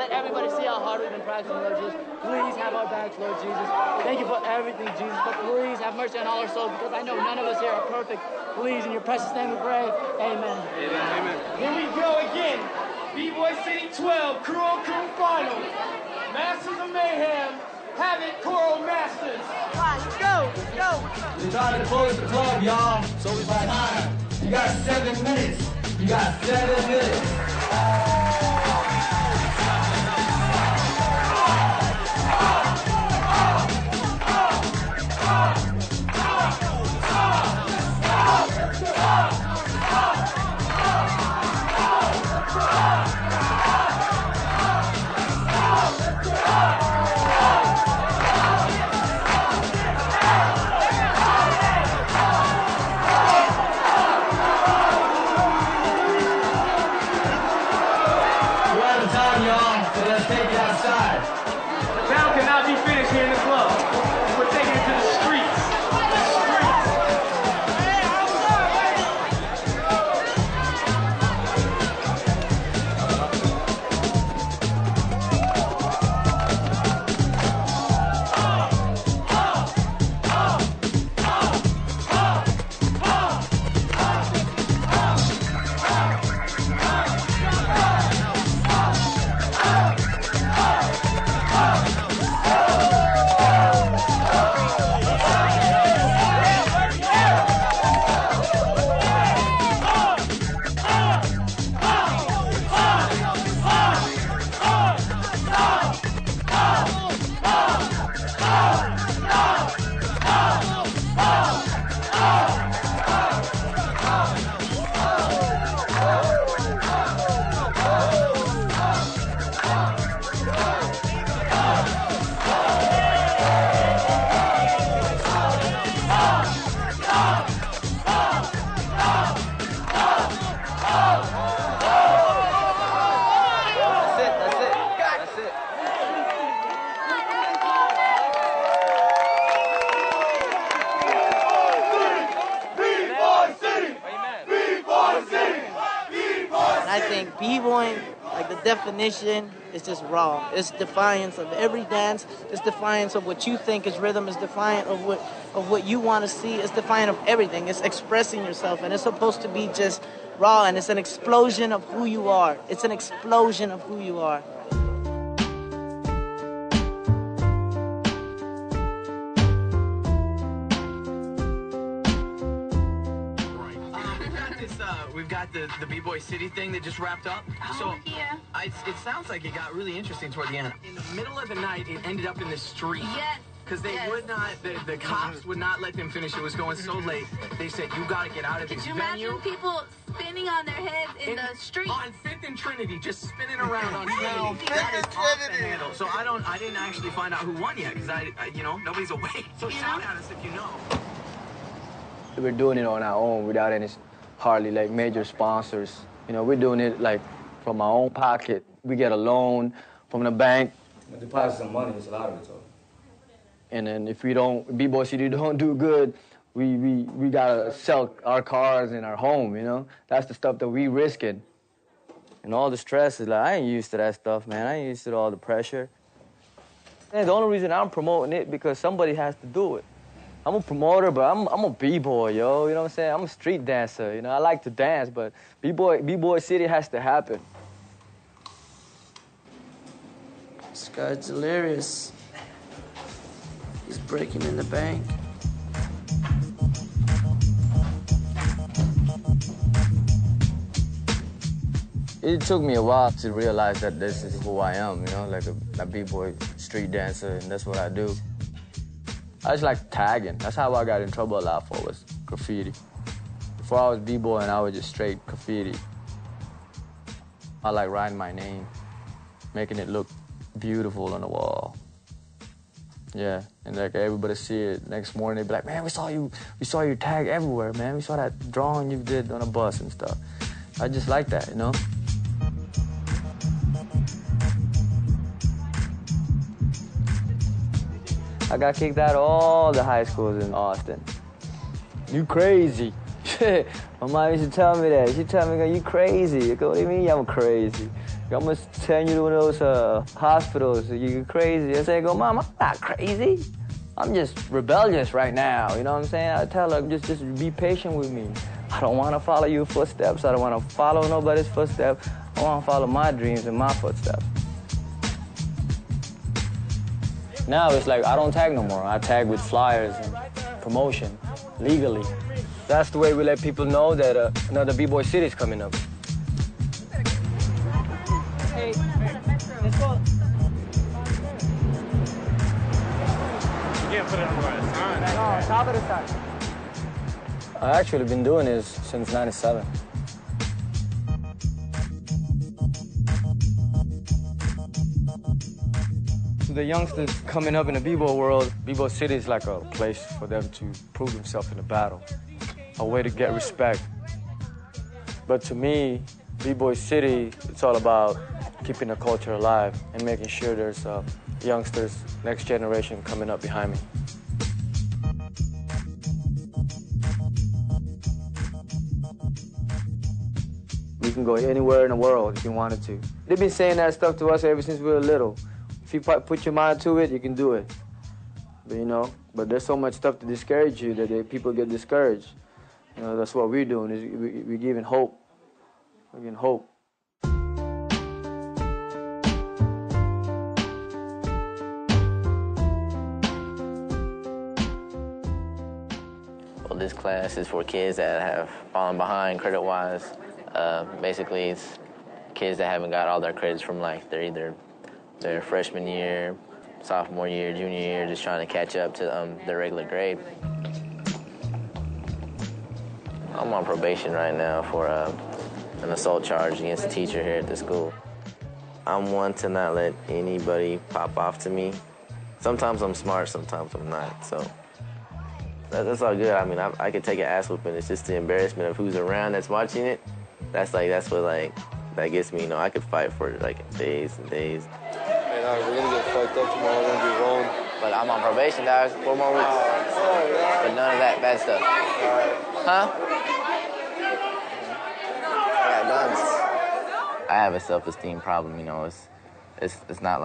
let everybody see how hard we've been practicing, Lord Jesus. Please have our backs, Lord Jesus. Thank you for everything, Jesus, but please have mercy on all our souls, because I know none of us here are perfect. Please, in your precious name we pray. Amen. Amen. Amen. Here we go again. B-Boy City 12, Crew on Crew Finals. Masters of Mayhem, have it, Choral Masters. Come on, let's go, let's go. We're trying to close the club, y'all. So we got time. You got 7 minutes. You got 7 minutes. Cannot be finished here in the club. We're taking it to the streets. I think b-boying, like the definition, is just raw. It's defiance of every dance. It's defiance of what you think is rhythm. It's defiant of what you want to see. It's defiant of everything. It's expressing yourself, and it's supposed to be just raw, and it's an explosion of who you are. It's an explosion of who you are. We've got the B-Boy City thing that just wrapped up. Oh, yeah. It sounds like it got really interesting toward the end. In the middle of the night, it ended up in the street. Yes. Because they would not, the cops would not let them finish. It was going so late. They said, you got to get out of this venue. Could you imagine people spinning on their heads in the street? On 5th and Trinity, just spinning around on Trinity. 5th and Trinity. So I didn't actually find out who won yet, because nobody's awake. So shout at us if you know. We're doing it on our own without any hardly like major sponsors. We're doing it like from our own pocket. We get a loan from the bank. We deposit some money, it's a lot of it, though. And then if we don't, B-Boy City don't do good, we gotta sell our cars and our home, That's the stuff that we risking. And all the stress is like, I ain't used to that stuff, man. I ain't used to all the pressure. And the only reason I'm promoting it because somebody has to do it. I'm a promoter, but I'm a B-boy, yo. You know what I'm saying? I'm a street dancer. I like to dance, but B-Boy City has to happen. This guy's delirious. He's breaking in the bank. It took me a while to realize that this is who I am, like a B-boy street dancer, and that's what I do. I just like tagging. That's how I got in trouble a lot for, was graffiti. Before I was B-boying, I was just straight graffiti. I like writing my name, making it look beautiful on the wall. Yeah, and like everybody see it. Next morning, they be like, man, we saw your tag everywhere, man. We saw that drawing you did on a bus and stuff. I just like that, I got kicked out of all the high schools in Austin. You crazy. My mom used to tell me that. She'd tell me, you crazy. I go, what do you mean I'm crazy? I'm going to send you to those hospitals. You crazy. I say, Mom, I'm not crazy. I'm just rebellious right now. You know what I'm saying? I tell her, just be patient with me. I don't want to follow your footsteps. I don't want to follow nobody's footsteps. I want to follow my dreams and my footsteps. Now it's like I don't tag no more. I tag with flyers and promotion, legally. That's the way we let people know that another B-Boy City is coming up. Hey, let's go. You can't put it on the sign. No, top of the sign. I actually been doing this since '97. To the youngsters coming up in the B-Boy world, B-Boy City is like a place for them to prove themselves in a battle, a way to get respect. But to me, B-Boy City, it's all about keeping the culture alive and making sure there's youngsters, next generation coming up behind me. We can go anywhere in the world if you wanted to. They've been saying that stuff to us ever since we were little. If you put your mind to it, you can do it. But there's so much stuff to discourage you that people get discouraged. That's what we're doing, is we're giving hope. We're giving hope. Well, this class is for kids that have fallen behind credit-wise. Basically, it's kids that haven't got all their credits from either their freshman year, sophomore year, junior year, just trying to catch up to their regular grade. I'm on probation right now for an assault charge against a teacher here at the school. I'm one to not let anybody pop off to me. Sometimes I'm smart, sometimes I'm not, so that's all good. I mean, I could take an ass whooping. It's just the embarrassment of who's around that's watching it. That's what that gets me. I could fight for days and days. Hey, dog, we're gonna get fucked up tomorrow. We're gonna be rolling. But I'm on probation, dog. 4 more weeks. But none of that bad stuff. Huh? I got guns. I have a self-esteem problem. It's not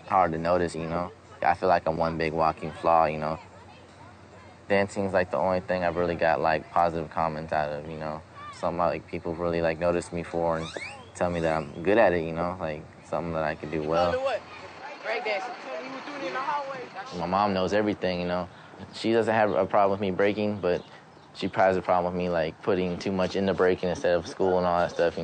hard to notice. I feel like I'm one big walking flaw. Dancing's the only thing I've really got positive comments out of. Something people really notice me for and tell me that I'm good at it. Something that I could do well. My mom knows everything. She doesn't have a problem with me breaking, but she probably has a problem with me putting too much into breaking instead of school and all that stuff.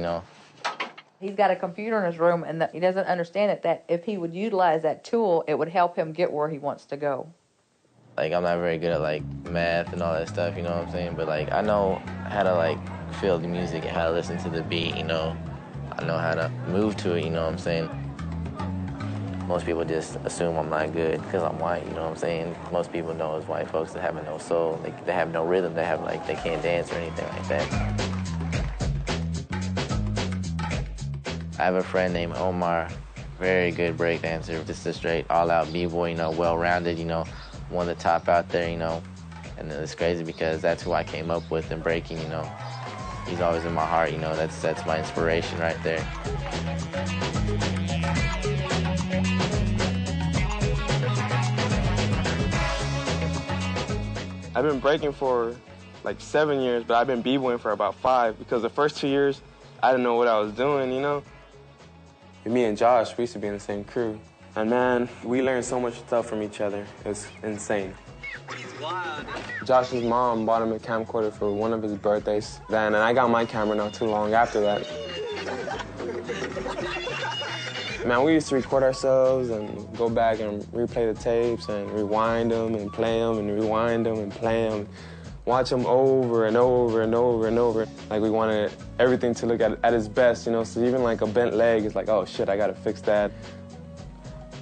He's got a computer in his room, and he doesn't understand that if he would utilize that tool, it would help him get where he wants to go. I'm not very good at math and all that stuff, you know what I'm saying? But I know how to feel the music and how to listen to the beat, I know how to move to it, you know what I'm saying? Most people just assume I'm not good because I'm white, you know what I'm saying? Most people know as white folks that have no soul, they have no rhythm, they can't dance or anything like that. I have a friend named Omar, very good break dancer, just a straight all-out B-boy, well-rounded, one of the top out there, and it's crazy because that's who I came up with in breaking, He's always in my heart, that's my inspiration right there. I've been breaking for 7 years, but I've been b-boying for about 5 because the first 2 years, I didn't know what I was doing, Me and Josh, we used to be in the same crew. And man, we learned so much stuff from each other. It's insane. Josh's mom bought him a camcorder for one of his birthdays then, and I got my camera not too long after that. Man, we used to record ourselves and go back and replay the tapes and rewind them and play them and rewind them and play them. Watch them over and over and over and over. We wanted everything to look at its best, so even a bent leg is oh shit, I gotta fix that.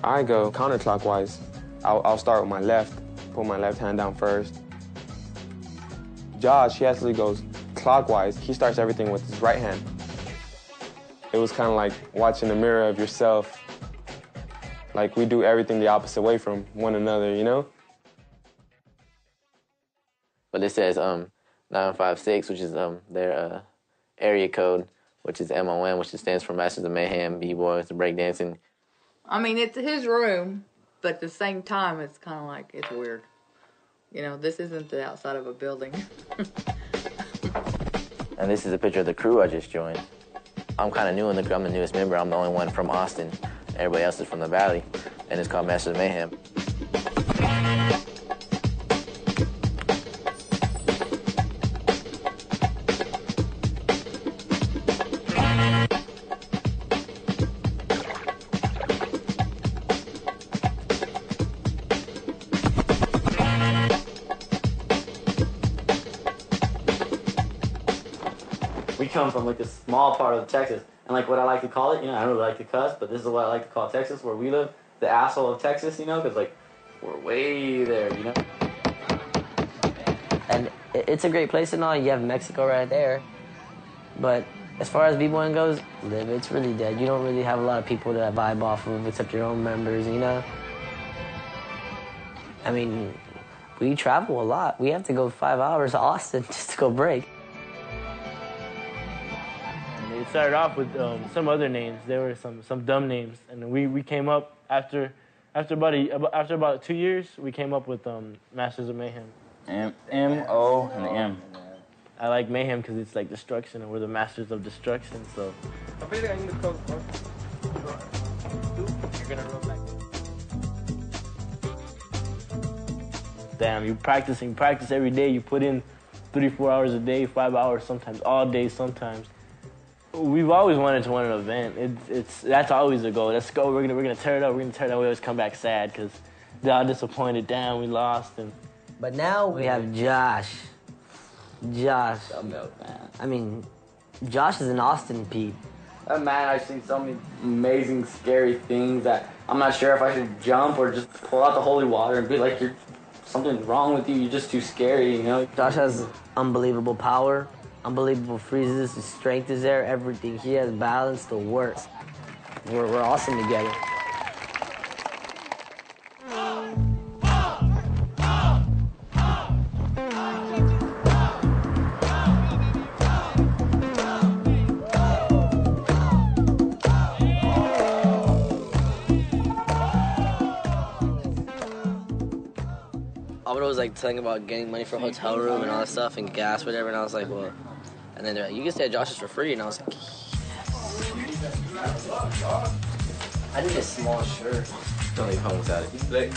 I go counterclockwise. I'll start with my left, put my left hand down first. Josh, he actually goes clockwise. He starts everything with his right hand. It was kind of watching the mirror of yourself. We do everything the opposite way from one another, But it says, 956, which is their area code, which is MOM, which stands for Masters of Mayhem, B-Boy, the breakdancing. I mean, it's his room, but at the same time, it's kind of like, it's weird. You know, this isn't the outside of a building. And this is a picture of the crew I just joined. I'm kind of new in the crew. I'm the newest member. I'm the only one from Austin. Everybody else is from the Valley, and it's called Masters of Mayhem. We come from like a small part of Texas, and like what I like to call it, you know, I don't really like to cuss, but this is what I like to call Texas, where we live, the asshole of Texas, you know, because like we're way there, you know. And it's a great place and all. You have Mexico right there, but as far as b-boying goes, it's really dead. You don't really have a lot of people to vibe off of except your own members, you know. I mean, we travel a lot. We have to go 5 hours to Austin just to go break. It started off with some other names. There were some dumb names, and we came up after about 2 years. We came up with Masters of Mayhem. M-O and the M. I like Mayhem because it's like destruction, and we're the Masters of Destruction. So. You're gonna roll back. Damn, you practice every day. You put in 3-4 hours a day, 5 hours sometimes, all day sometimes. We've always wanted to win an event. That's always the goal. Let's go. We're gonna tear it up. We're gonna tear it up. We always come back sad because they're all disappointed. Damn, we lost. But now we have Josh. I mean, Josh is an Austin Pete. That man, I've seen so many amazing, scary things that I'm not sure if I should jump or just pull out the holy water and be like, something's wrong with you. You're just too scary, you know. Josh has unbelievable power. Unbelievable freezes, his strength is there, everything. He has balance, the works. We're awesome together. I would always like telling about getting money for a hotel room and all that stuff and gas, whatever, and I was like, well. And then they're like, you can stay at Josh's for free. And I was like, yes. I need a small shirt. Don't leave home without it. Like,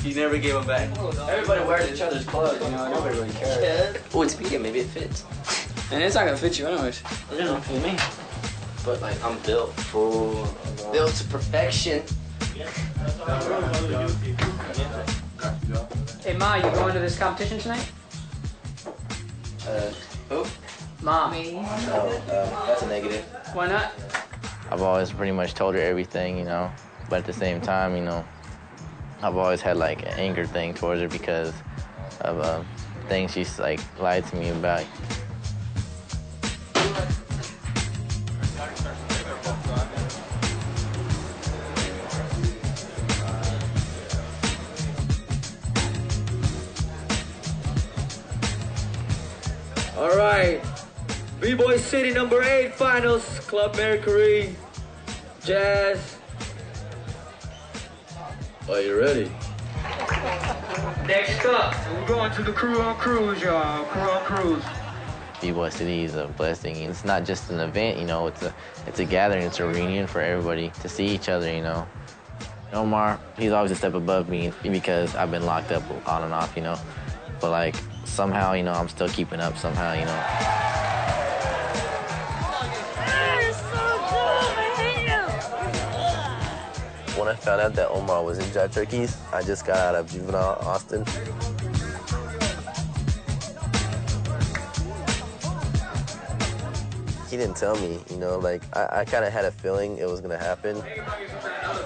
he never gave them back. Everybody wears each other's clothes, you know, nobody really cares. Oh, it's speaking, maybe it fits. And it's not gonna fit you anyways. It doesn't fit me. But like, I'm built. Built to perfection. Hey, Ma, you going to this competition tonight? Who? Mom. That's a negative. Why not? I've always pretty much told her everything, you know, but at the same time, you know, I've always had like an anger thing towards her because of things she's like lied to me about. All right, B-Boy City number 8 finals, Club Mercury, Jazz. Are you ready? Next up, we're going to the Crew on Cruise, y'all. Crew on Cruise. B-Boy City is a blessing. It's not just an event, you know, it's a gathering, it's a reunion for everybody to see each other, you know. Omar, he's always a step above me because I've been locked up on and off, you know. But like, somehow, you know, I'm still keeping up somehow, you know. When I found out that Omar was in Jack Turkeys, I just got out of juvenile Austin. He didn't tell me, you know, like, I kind of had a feeling it was gonna happen.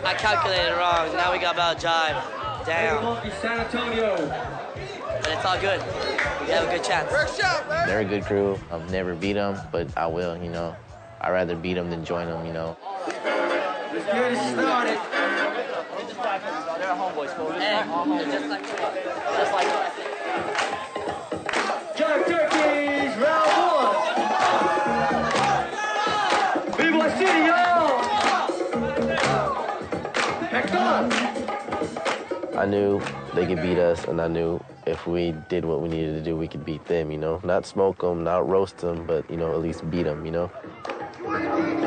I calculated wrong. Now we got about jive. Damn. San Antonio. But it's all good. We have a good chance. They're a good crew. I've never beat them, but I will, you know. I'd rather beat them than join them, you know. Let's get it started. They're homeboys, cool. Just like Jack Turkey I knew they could beat us, and I knew if we did what we needed to do, we could beat them, you know? Not smoke them, not roast them, but, you know, at least beat them, you know? Round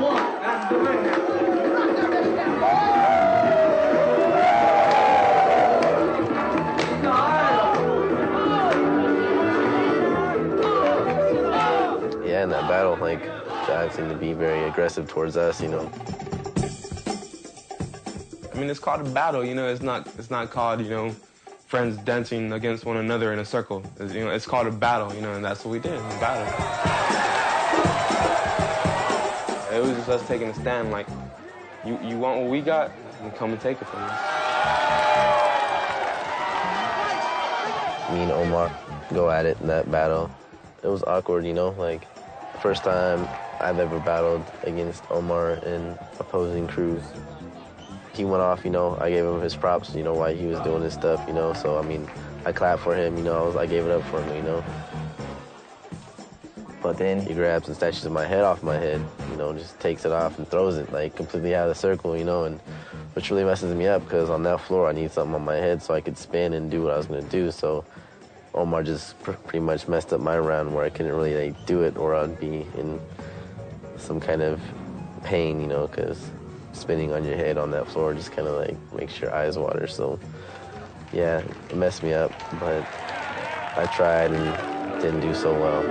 one. That's the winner. Yeah, in that battle, like, Jack seemed to be very aggressive towards us, you know? I mean, it's called a battle, you know. It's not called, you know, friends dancing against one another in a circle. It's, you know, it's called a battle, you know, and that's what we did, a battle. It was just us taking a stand, like, you want what we got, then come and take it from us. Me and Omar go at it in that battle. It was awkward, you know, like, first time I've ever battled against Omar in opposing crews. He went off, you know, I gave him his props, you know, while he was doing his stuff, you know, so, I mean, I clapped for him, you know, I gave it up for him, you know. But then he grabs and snatches my head off my head, you know, just takes it off and throws it, like, completely out of the circle, you know, and which really messes me up, because on that floor I need something on my head so I could spin and do what I was going to do, so Omar just pretty much messed up my round where I couldn't really, like, do it, or I'd be in some kind of pain, you know, because spinning on your head on that floor just kind of, like, makes your eyes water, so yeah, it messed me up, but I tried and didn't do so well.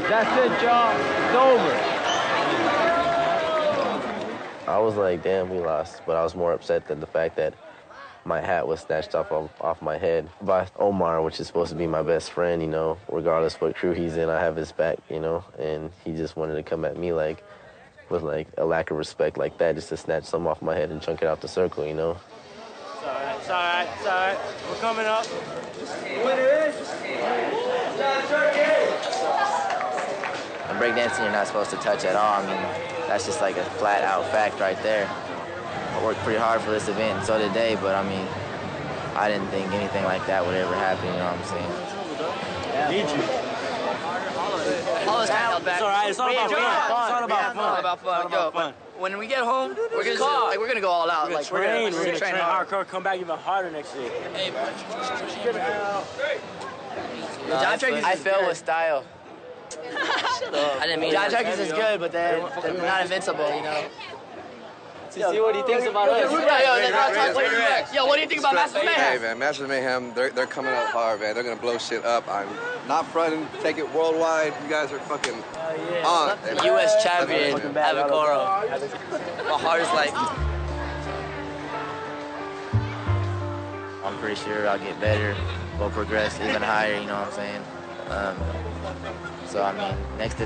That's it, y'all. It's over. I was like, damn, we lost, but I was more upset than the fact that my hat was snatched off my head by Omar, which is supposed to be my best friend, you know, regardless what crew he's in, I have his back, you know, and he just wanted to come at me, like, with, like, a lack of respect like that, just to snatch something off my head and chunk it out the circle, you know. It's all right, it's all right, it's all right. We're coming up. In breakdancing, you're not supposed to touch at all. I mean, that's just like a flat-out fact right there. I worked pretty hard for this event, and so did they, but I mean, I didn't think anything like that would ever happen, you know what I'm saying? Yeah. Need you. All this held back. It's all right, it's all about fun. It's all about fun. It's all about fun. Yo, when we get home, we're gonna go all out. We're gonna train hardcore, come back even harder next year. Hey, I fell with style. I didn't mean John Turkeys is good, but they're not invincible, you know. See what he thinks about us. Yo, what do you think about Masters of Mayhem? Hey, man, Masters of Mayhem, they're coming up hard, man. They're going to blow shit up. I'm not fronting, take it worldwide. You guys are fucking on. U.S. champion, Avicoro. My heart is like... I'm pretty sure I'll get better, we'll progress even higher, you know what I'm saying? So, I mean,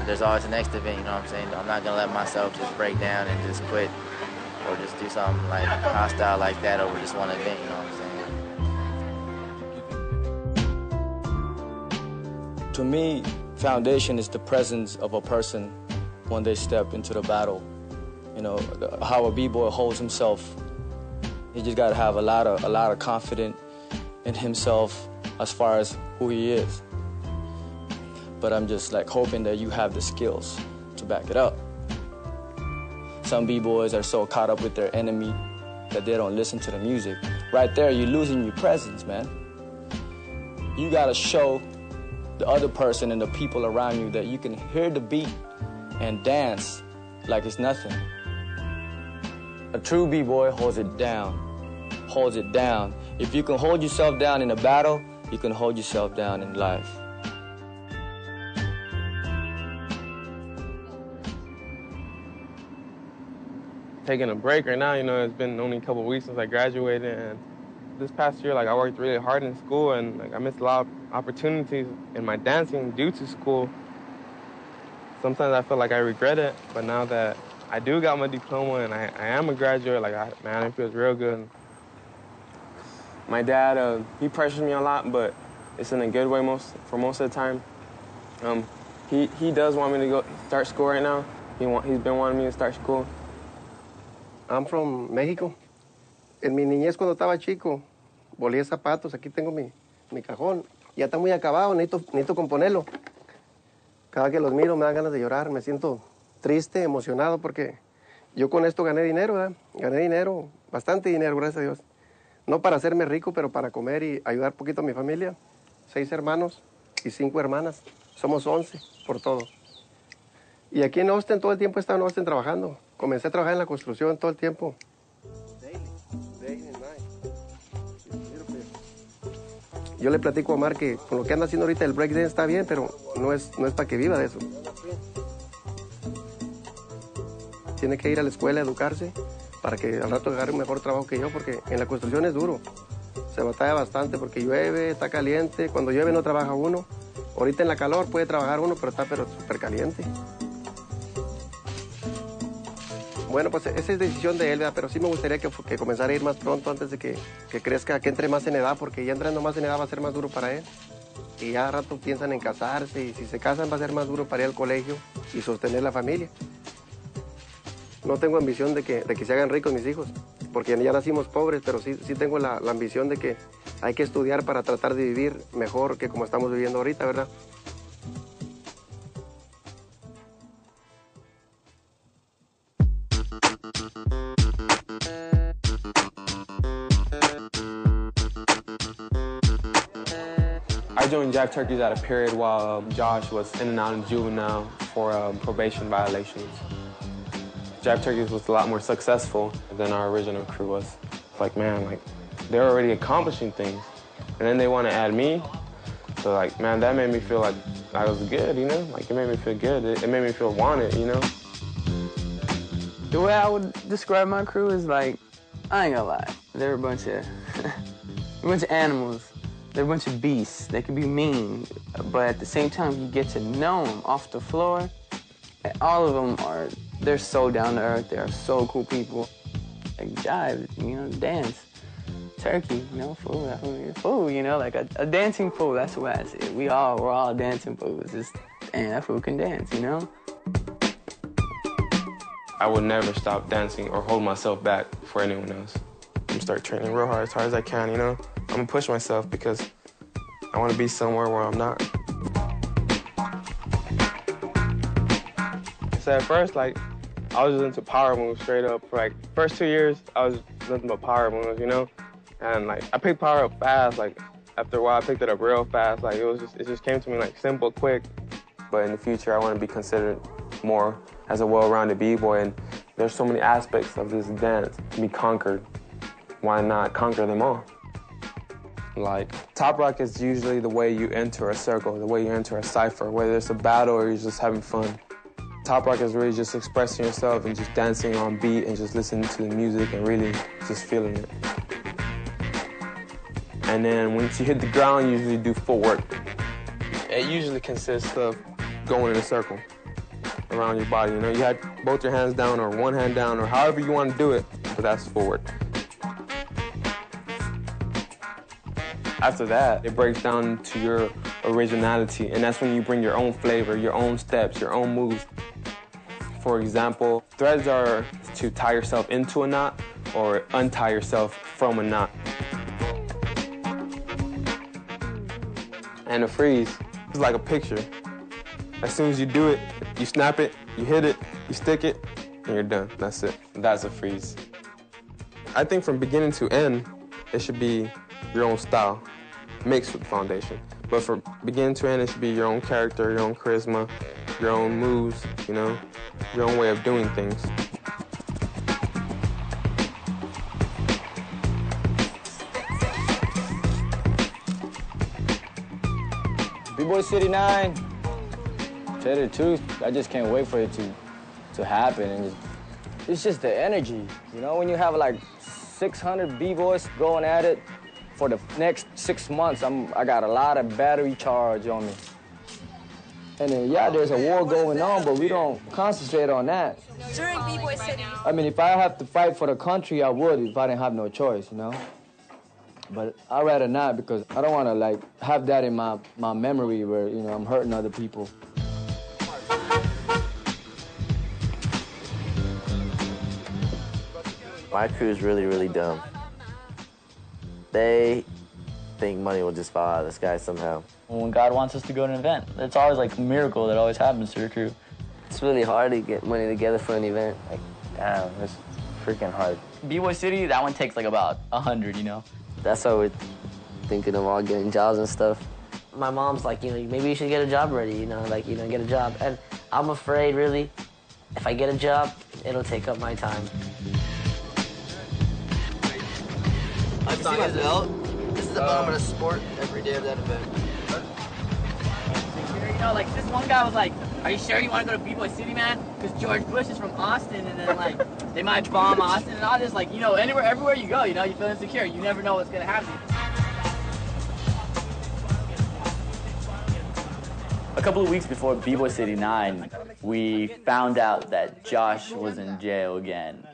there's always the next event, you know what I'm saying? I'm not going to let myself just break down and just quit or just do something like hostile like that over just one event, you know what I'm saying? To me, foundation is the presence of a person when they step into the battle. You know, how a b-boy holds himself. He just got to have a lot of confidence in himself as far as who he is. But I'm just like hoping that you have the skills to back it up. Some b-boys are so caught up with their enemy that they don't listen to the music. Right there, you're losing your presence, man. You gotta show the other person and the people around you that you can hear the beat and dance like it's nothing. A true b-boy holds it down, holds it down. If you can hold yourself down in a battle, you can hold yourself down in life. Taking a break right now, you know, it's been only a couple of weeks since I graduated, and this past year, like, I worked really hard in school, and like I missed a lot of opportunities in my dancing due to school. Sometimes I feel like I regret it, but now that I do got my diploma and I am a graduate, like, man, it feels real good. My dad, he pressures me a lot, but it's in a good way for most of the time. He does want me to go start school right now. He's been wanting me to start school. I'm from Mexico. En mi niñez, cuando estaba chico, volía zapatos. Aquí tengo mi cajón. Ya está muy acabado, necesito componerlo. Cada que los miro me dan ganas de llorar, me siento triste, emocionado, porque yo con esto gané dinero, ¿verdad? Gané dinero, bastante dinero, gracias a Dios. No para hacerme rico, pero para comer y ayudar un poquito a mi familia. 6 hermanos y 5 hermanas. Somos 11 por todo. Y aquí en Austin todo el tiempo he estado en Austin trabajando. Comencé a trabajar en la construcción todo el tiempo. Yo le platico a Omar que con lo que anda haciendo ahorita el breakdance está bien, pero no es para que viva de eso. Tiene que ir a la escuela a educarse para que al rato agarre un mejor trabajo que yo, porque en la construcción es duro. Se batalla bastante porque llueve, está caliente. Cuando llueve no trabaja uno. Ahorita en la calor puede trabajar uno, pero está súper caliente. Bueno, pues esa es decisión de él, ¿verdad? Pero sí me gustaría que comenzara a ir más pronto antes de que crezca, que entre más en edad, porque ya entrando más en edad va a ser más duro para él. Y ya a rato piensan en casarse, y si se casan va a ser más duro para ir al colegio y sostener la familia. No tengo ambición de que se hagan ricos mis hijos, porque ya nacimos pobres, pero sí tengo la ambición de que hay que estudiar para tratar de vivir mejor que como estamos viviendo ahorita, ¿verdad? I joined Jack Turkeys at a period while Josh was in and out of juvenile for probation violations. Jack Turkeys was a lot more successful than our original crew was. Like, man, like, they're already accomplishing things. And then they want to add me. So, like, man, that made me feel like I was good, you know? Like, it made me feel good. It made me feel wanted, you know? The way I would describe my crew is like, I ain't gonna lie, they're a bunch of animals. They're a bunch of beasts. They can be mean, but at the same time, you get to know them off the floor. And all of them they're so down to earth. They are so cool people. Like jive, you know, dance. Turkey, you know, fool, you know, like a dancing fool. That's the way I see it. We're all dancing fools. Just, damn, that fool can dance, you know? I would never stop dancing or hold myself back for anyone else. I'm gonna start training real hard as I can, you know? I'm gonna push myself because I wanna be somewhere where I'm not. So at first, like, I was just into power moves straight up. For like, first 2 years, I was nothing but power moves, you know? And like, I picked power up fast. Like, after a while, I picked it up real fast. Like, it just came to me like simple, quick. But in the future, I wanna be considered more as a well-rounded B-boy, and there's so many aspects of this dance to be conquered. Why not conquer them all? Like, top rock is usually the way you enter a circle, the way you enter a cipher, whether it's a battle or you're just having fun. Top rock is really just expressing yourself and just dancing on beat and just listening to the music and really just feeling it. And then once you hit the ground, you usually do footwork. It usually consists of going in a circle around your body. You know, you have both your hands down or one hand down or however you want to do it, but that's footwork. After that, it breaks down to your originality, and that's when you bring your own flavor, your own steps, your own moves. For example, threads are to tie yourself into a knot or untie yourself from a knot. And a freeze is like a picture. As soon as you do it, you snap it, you hit it, you stick it, and you're done. That's it. That's a freeze. I think from beginning to end, it should be your own style, mixed with foundation. But from beginning to end, it should be your own character, your own charisma, your own moves, you know, your own way of doing things. BBoy City 9, tell you the truth, I just can't wait for it to happen. And it's just the energy, you know, when you have like 600 B-boys going at it for the next 6 months, I got a lot of battery charge on me. And then, yeah, there's a war going on, but we don't concentrate on that. During BBoy City. I mean, if I have to fight for the country, I would if I didn't have no choice, you know? But I'd rather not because I don't want to, like, have that in my memory where, you know, I'm hurting other people. My crew is really, really dumb. They think money will just fall out of the sky somehow. When God wants us to go to an event, it's always like a miracle that always happens to your crew. It's really hard to get money together for an event. Like, damn, it's freaking hard. B-Boy City, that one takes like about 100, you know? That's why we're thinking of all getting jobs and stuff. My mom's like, you know, maybe you should get a job already, you know, like, you know, get a job. And I'm afraid, really, if I get a job, it'll take up my time. This is the bottom of the sport every day of that event. You know, like this one guy was like, "Are you sure you want to go to B-Boy City, man? Because George Bush is from Austin, and then like they might bomb Austin and all this. Like, you know, everywhere you go, you know, you feel insecure. You never know what's gonna happen." A couple of weeks before B-Boy City 9, we found out that Josh was in jail again,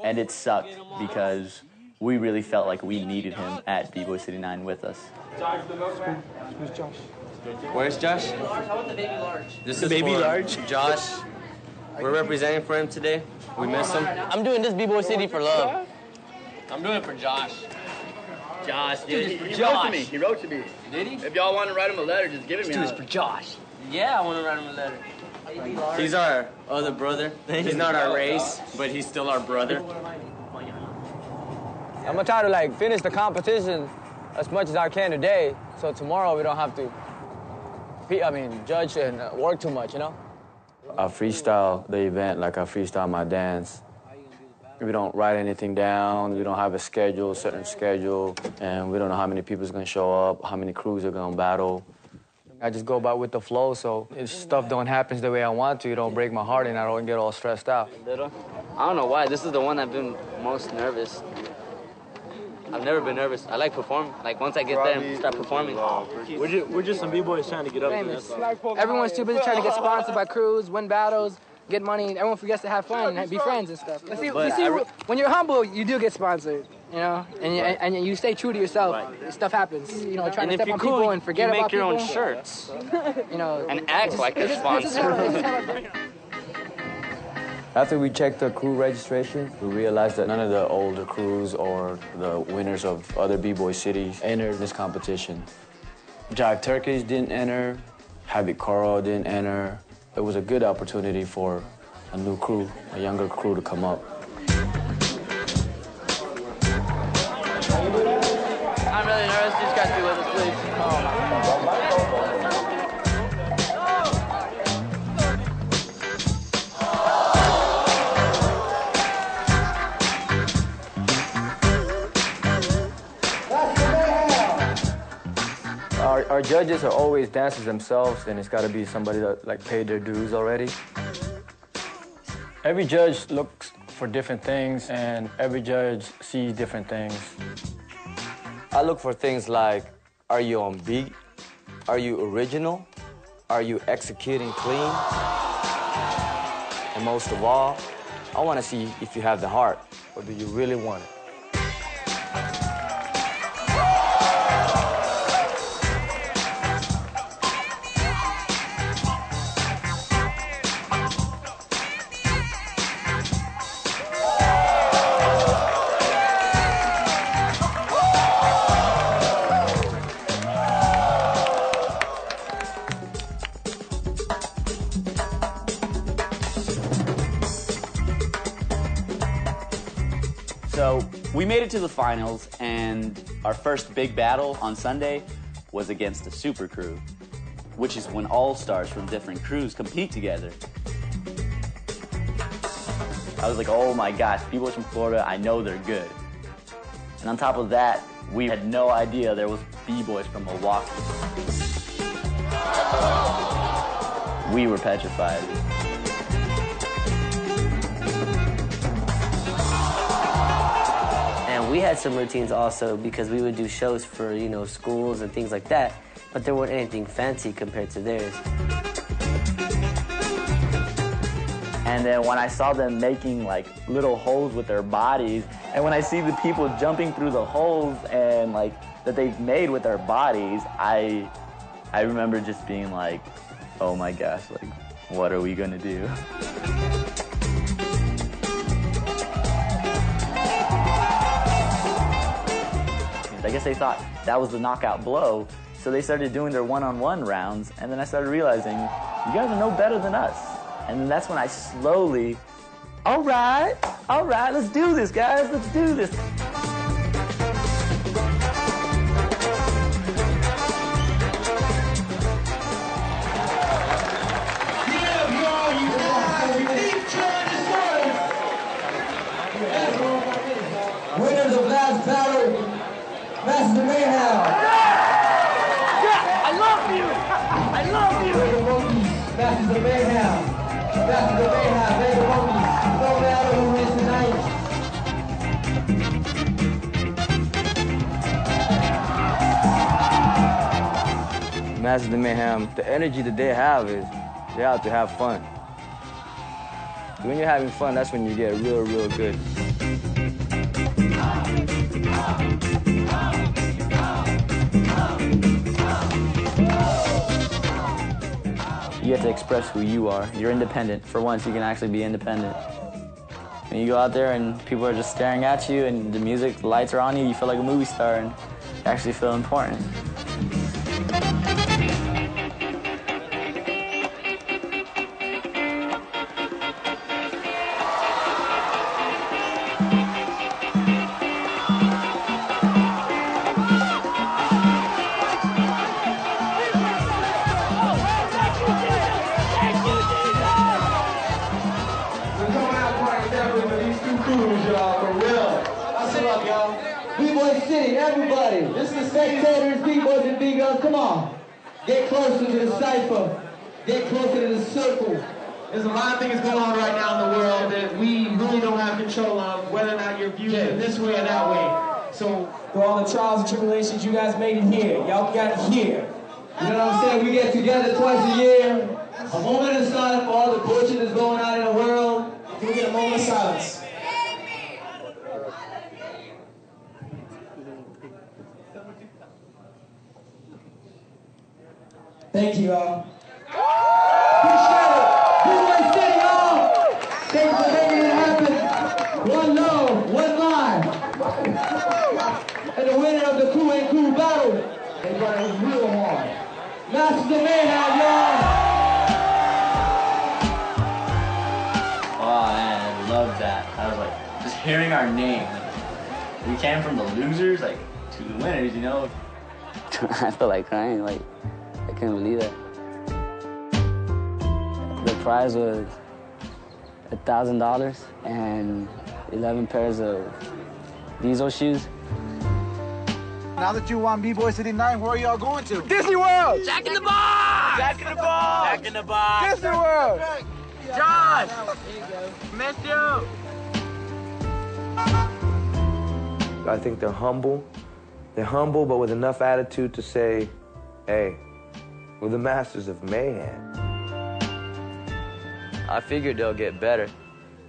and it sucked because we really felt like we needed him at B-Boy City 9 with us. Who's Josh? Where's Josh? This is Baby Large. Josh. We're representing for him today. We miss him. I'm doing this B-Boy City for love. I'm doing it for Josh. Josh, dude, He wrote to me. He wrote to me. Did he? If y'all want to write him a letter, just give it to me. Let's do this for Josh. Yeah, I want to write him a letter. He's our other brother. He's not our race, but he's still our brother. I'm gonna try to like finish the competition as much as I can today, so tomorrow we don't have to, judge and work too much, you know? I freestyle the event like I freestyle my dance. We don't write anything down, we don't have a schedule, certain schedule, and we don't know how many people's gonna show up, how many crews are gonna battle. I just go about with the flow, so if stuff don't happen the way I want to, it don't break my heart and I don't get all stressed out. I don't know why. This is the one I've been most nervous. I've never been nervous. I like performing. Like, once I get there and start performing. We're just some B-boys trying to get up there. Everyone's too busy trying to get sponsored by crews, win battles, get money. Everyone forgets to have fun and be friends and stuff. When you're humble, you do get sponsored, you know, and you stay true to yourself. Right. Stuff happens, you know, trying to step on people and forget about people. You make your own shirts. You know, and act like you're sponsored. After we checked the crew registration, we realized that none of the older crews or the winners of other B-Boy cities entered this competition. Jack Turkish didn't enter, Habit Coral didn't enter. It was a good opportunity for a new crew, a younger crew to come up. I'm really nervous. These guys be with us, please. Our judges are always dancers themselves, and it's got to be somebody that like paid their dues already. Every judge looks for different things, and every judge sees different things. I look for things like, are you on beat? Are you original? Are you executing clean? And most of all, I want to see if you have the heart, or do you really want it? So we made it to the finals, and our first big battle on Sunday was against a super crew, which is when all-stars from different crews compete together. I was like, oh my gosh, B-boys from Florida, I know they're good. And on top of that, we had no idea there was B-boys from Milwaukee. We were petrified. And we had some routines also because we would do shows for, you know, schools and things like that, but there weren't anything fancy compared to theirs. And then when I saw them making like little holes with their bodies, and when I see the people jumping through the holes and like that they've made with their bodies, I remember just being like, oh my gosh, like, what are we gonna do? I guess they thought that was the knockout blow. So they started doing their one-on-one rounds, and then I started realizing, you guys are no better than us. And then that's when I slowly, all right, let's do this, guys, let's do this. Winners of last battle, Masters of Mayhem. I love you! I love you! Masters of Mayhem. Masters of Mayhem, they're the monkeys. No matter who wins tonight. Masters of Mayhem, the energy that they have is they're out to have fun. When you're having fun, that's when you get real, real good. You have to express who you are. You're independent. For once, you can actually be independent. When you go out there and people are just staring at you and the music, the lights are on you, you feel like a movie star and you actually feel important. BBoy City, everybody. This is the spectators, B-boys and B-girls. Come on. Get closer to the cypher. Get closer to the circle. There's a lot of things going on right now in the world that we really don't have control of, whether or not you're viewed in this way or that way. So, through all the trials and tribulations, you guys made it here. Y'all got it here. You know what I'm saying? We get together twice a year. A moment of silence for all the bullshit that's going on in the world. Can we get a moment of silence? Thank you, y'all. Appreciate it. BBoy City, y'all. Thanks for making it happen. One love, one life. And the winner of the Crew and Crew battle. Everybody was real hard. Masters of Mayhem, y'all. Oh man, I love that. I was like, just hearing our name. Like, we came from the losers, like, to the winners, you know? I feel like crying, like, I couldn't believe that. The prize was $1,000 and 11 pairs of Diesel shoes. Now that you won BBoy City 9, where are y'all going to? Disney World! Jack in the Box! Jack in the Box! Jack in the Box! Disney World! Josh! Miss you! I think they're humble. They're humble, but with enough attitude to say, hey, we're the Masters of Mayhem. I figured they'll get better.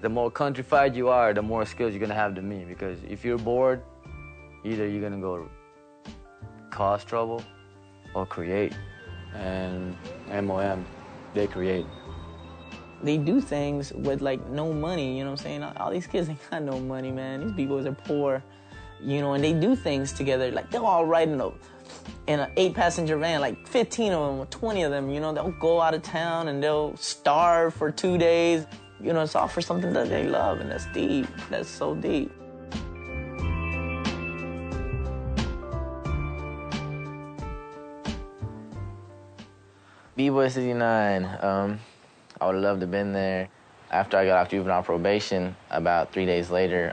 The more countrified you are, the more skills you're gonna have to me. Because if you're bored, either you're gonna go cause trouble or create. And MOM, they create. They do things with like no money, you know what I'm saying? All these kids ain't got no money, man. These B-boys are poor, you know, and they do things together. Like they'll all ride in an 8-passenger van, like 15 of them or 20 of them, you know, they'll go out of town and they'll starve for 2 days. You know, it's all for something that they love, and that's deep. That's so deep. BBoy City 9, I would have loved to have been there. After I got off juvenile probation, about 3 days later,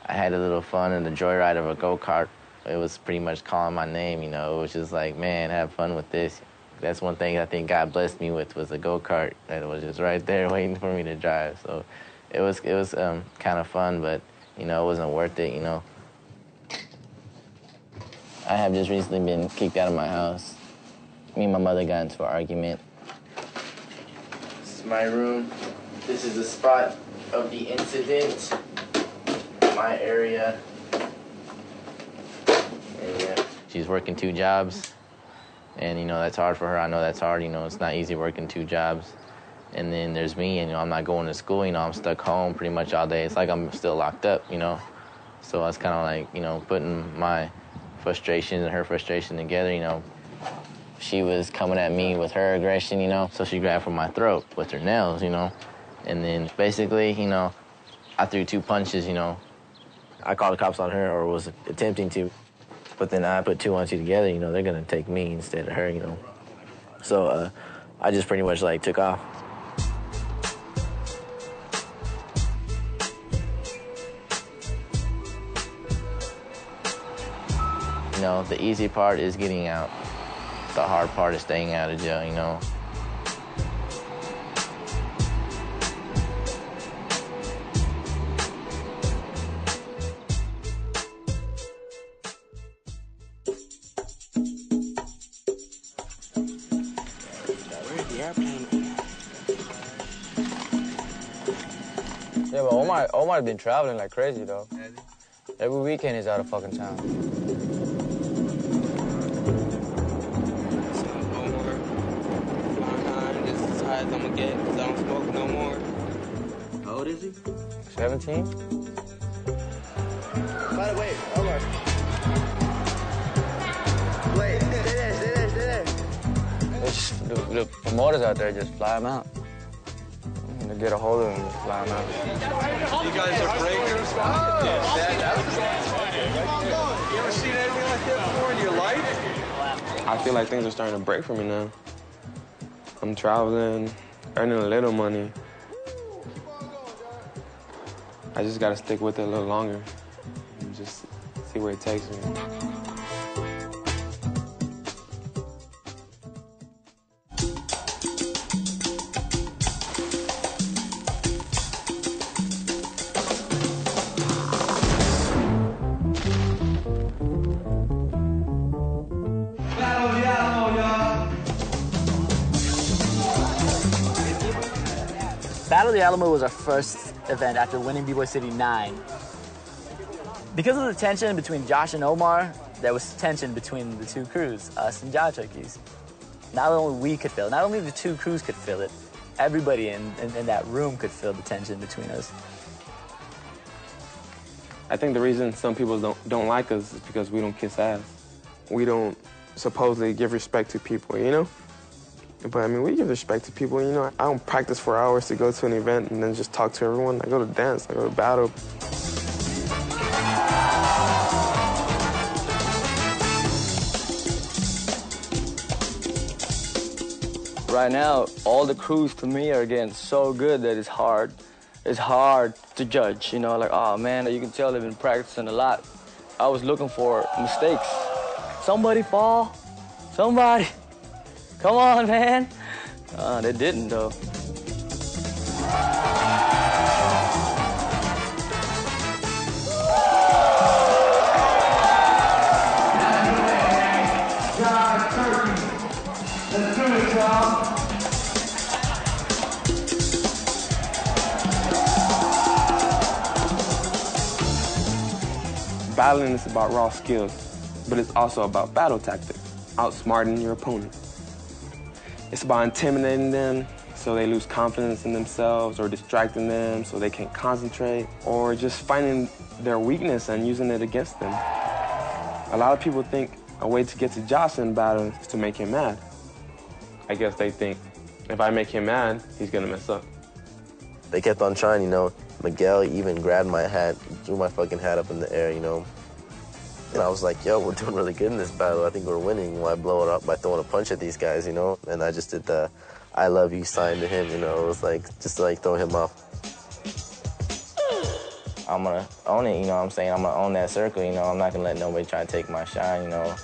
I had a little fun in the joyride of a go-kart. It was pretty much calling my name, you know. It was just like, man, have fun with this. That's one thing I think God blessed me with, was a go-kart that was just right there waiting for me to drive. So it was kind of fun, but, you know, it wasn't worth it, you know. I have just recently been kicked out of my house. Me and my mother got into an argument. This is my room. This is the spot of the incident. My area. And yeah, she's working 2 jobs. And, you know, that's hard for her. I know that's hard. You know, it's not easy working 2 jobs. And then there's me, and, you know, I'm not going to school. You know, I'm stuck home pretty much all day. It's like I'm still locked up, you know. So I was kind of like, you know, putting my frustration and her frustration together, you know. She was coming at me with her aggression, you know, so she grabbed for my throat with her nails, you know. And then basically, you know, I threw 2 punches, you know. I called the cops on her, or was attempting to. But then I put 2 on 2 together, you know, they're gonna take me instead of her, you know. So I just pretty much like took off. You know, the easy part is getting out. The hard part is staying out of jail, you know. Where's the airplane? Yeah, but Omar's been traveling like crazy, though. Every weekend he's out of fucking town. I'm gonna get, because I don't smoke no more. How old is he? 17? By the way, Omar. Wait, stay there. The promoters out there just fly him out. They get a hold of him and just fly him out. You guys are breakers? You ever seen anything like that before in your life? I feel like things are starting to break for me now. I'm traveling, earning a little money. I just gotta stick with it a little longer and just see where it takes me. Battle of the Alamo was our first event after winning B-Boy City 9. Because of the tension between Josh and Omar, there was tension between the 2 crews, us and Jaw Turkeys. Not only we could feel it, not only the 2 crews could feel it, everybody in that room could feel the tension between us. I think the reason some people don't like us is because we don't kiss ass. We don't supposedly give respect to people, you know? But I mean, we give respect to people, you know? I don't practice for hours to go to an event and then just talk to everyone. I go to dance, I go to battle. Right now, all the crews to me are getting so good that it's hard. It's hard to judge, you know, like, oh man, you can tell they've been practicing a lot. I was looking for mistakes. Somebody fall, somebody. Come on, man. They didn't, though. Let's do it, y'all. Battling is about raw skills, but it's also about battle tactics, outsmarting your opponent. It's about intimidating them so they lose confidence in themselves, or distracting them so they can't concentrate, or just finding their weakness and using it against them. A lot of people think a way to get to Josh in battle is to make him mad. I guess they think if I make him mad, he's gonna mess up. They kept on trying, you know. Miguel even grabbed my hat, threw my fucking hat up in the air, you know. And I was like, yo, we're doing really good in this battle. I think we're winning. Why blow it up by throwing a punch at these guys, you know? And I just did the I love you sign to him, you know. It was like, just to like throw him off. I'm gonna own it, you know what I'm saying? I'm gonna own that circle, you know. I'm not gonna let nobody try to take my shine, you know.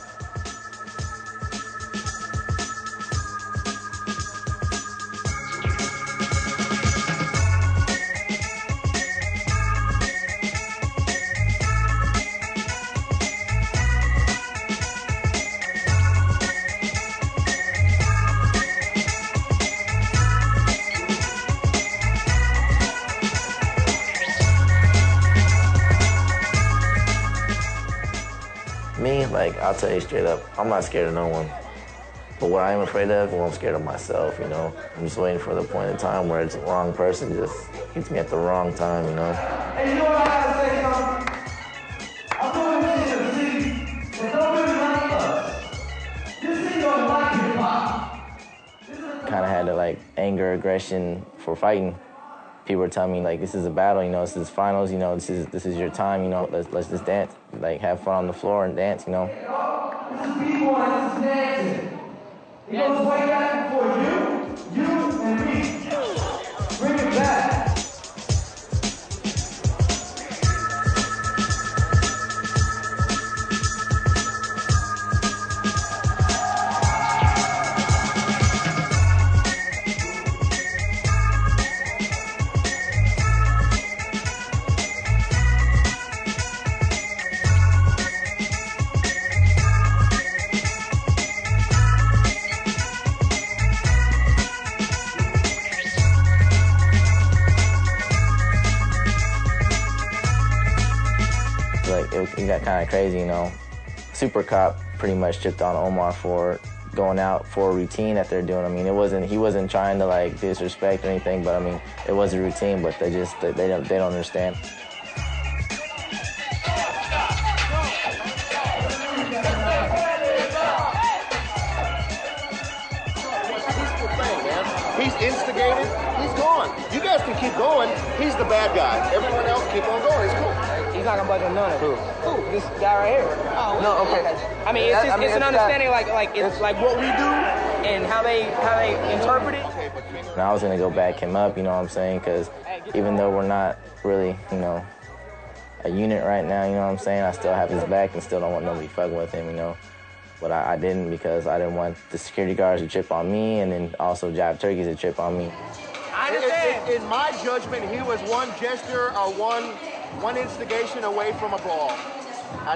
Me, like, I'll tell you straight up, I'm not scared of no one. But what I am afraid of, well, I'm scared of myself, you know? I'm just waiting for the point in time where it's the wrong person just hits me at the wrong time, you know? Hey, you know what I gotta say, y'all? I'm going to the city. anger, aggression for fighting. People were telling me, like, this is a battle, you know, this is finals, you know, this is your time, you know, let's just dance, like, have fun on the floor and dance, you know. This is B-Boy, this is dancing. It goes way back before you and me. Bring it back. Like, it got kind of crazy, you know. Super Cop pretty much chipped on Omar for going out for a routine that they're doing. I mean, he wasn't trying to, like, disrespect or anything, but I mean, it was a routine, but they don't understand. He's instigated. He's gone. You guys can keep going. He's the bad guy. Everyone else keep on going. It's cool. He's talking about none of it. Who? This guy right here. Oh, no, okay. I mean, it's just, it's an understanding it's like what we do and how they interpret it. And I was gonna go back him up, you know what I'm saying? Because even though we're not really, you know, a unit right now, you know what I'm saying? I still have his back and still don't want nobody fucking with him, you know. But I didn't, because I didn't want the security guards to trip on me and then also Jive Turkeys to trip on me. In my judgment, he was one gesture or one instigation away from a brawl. I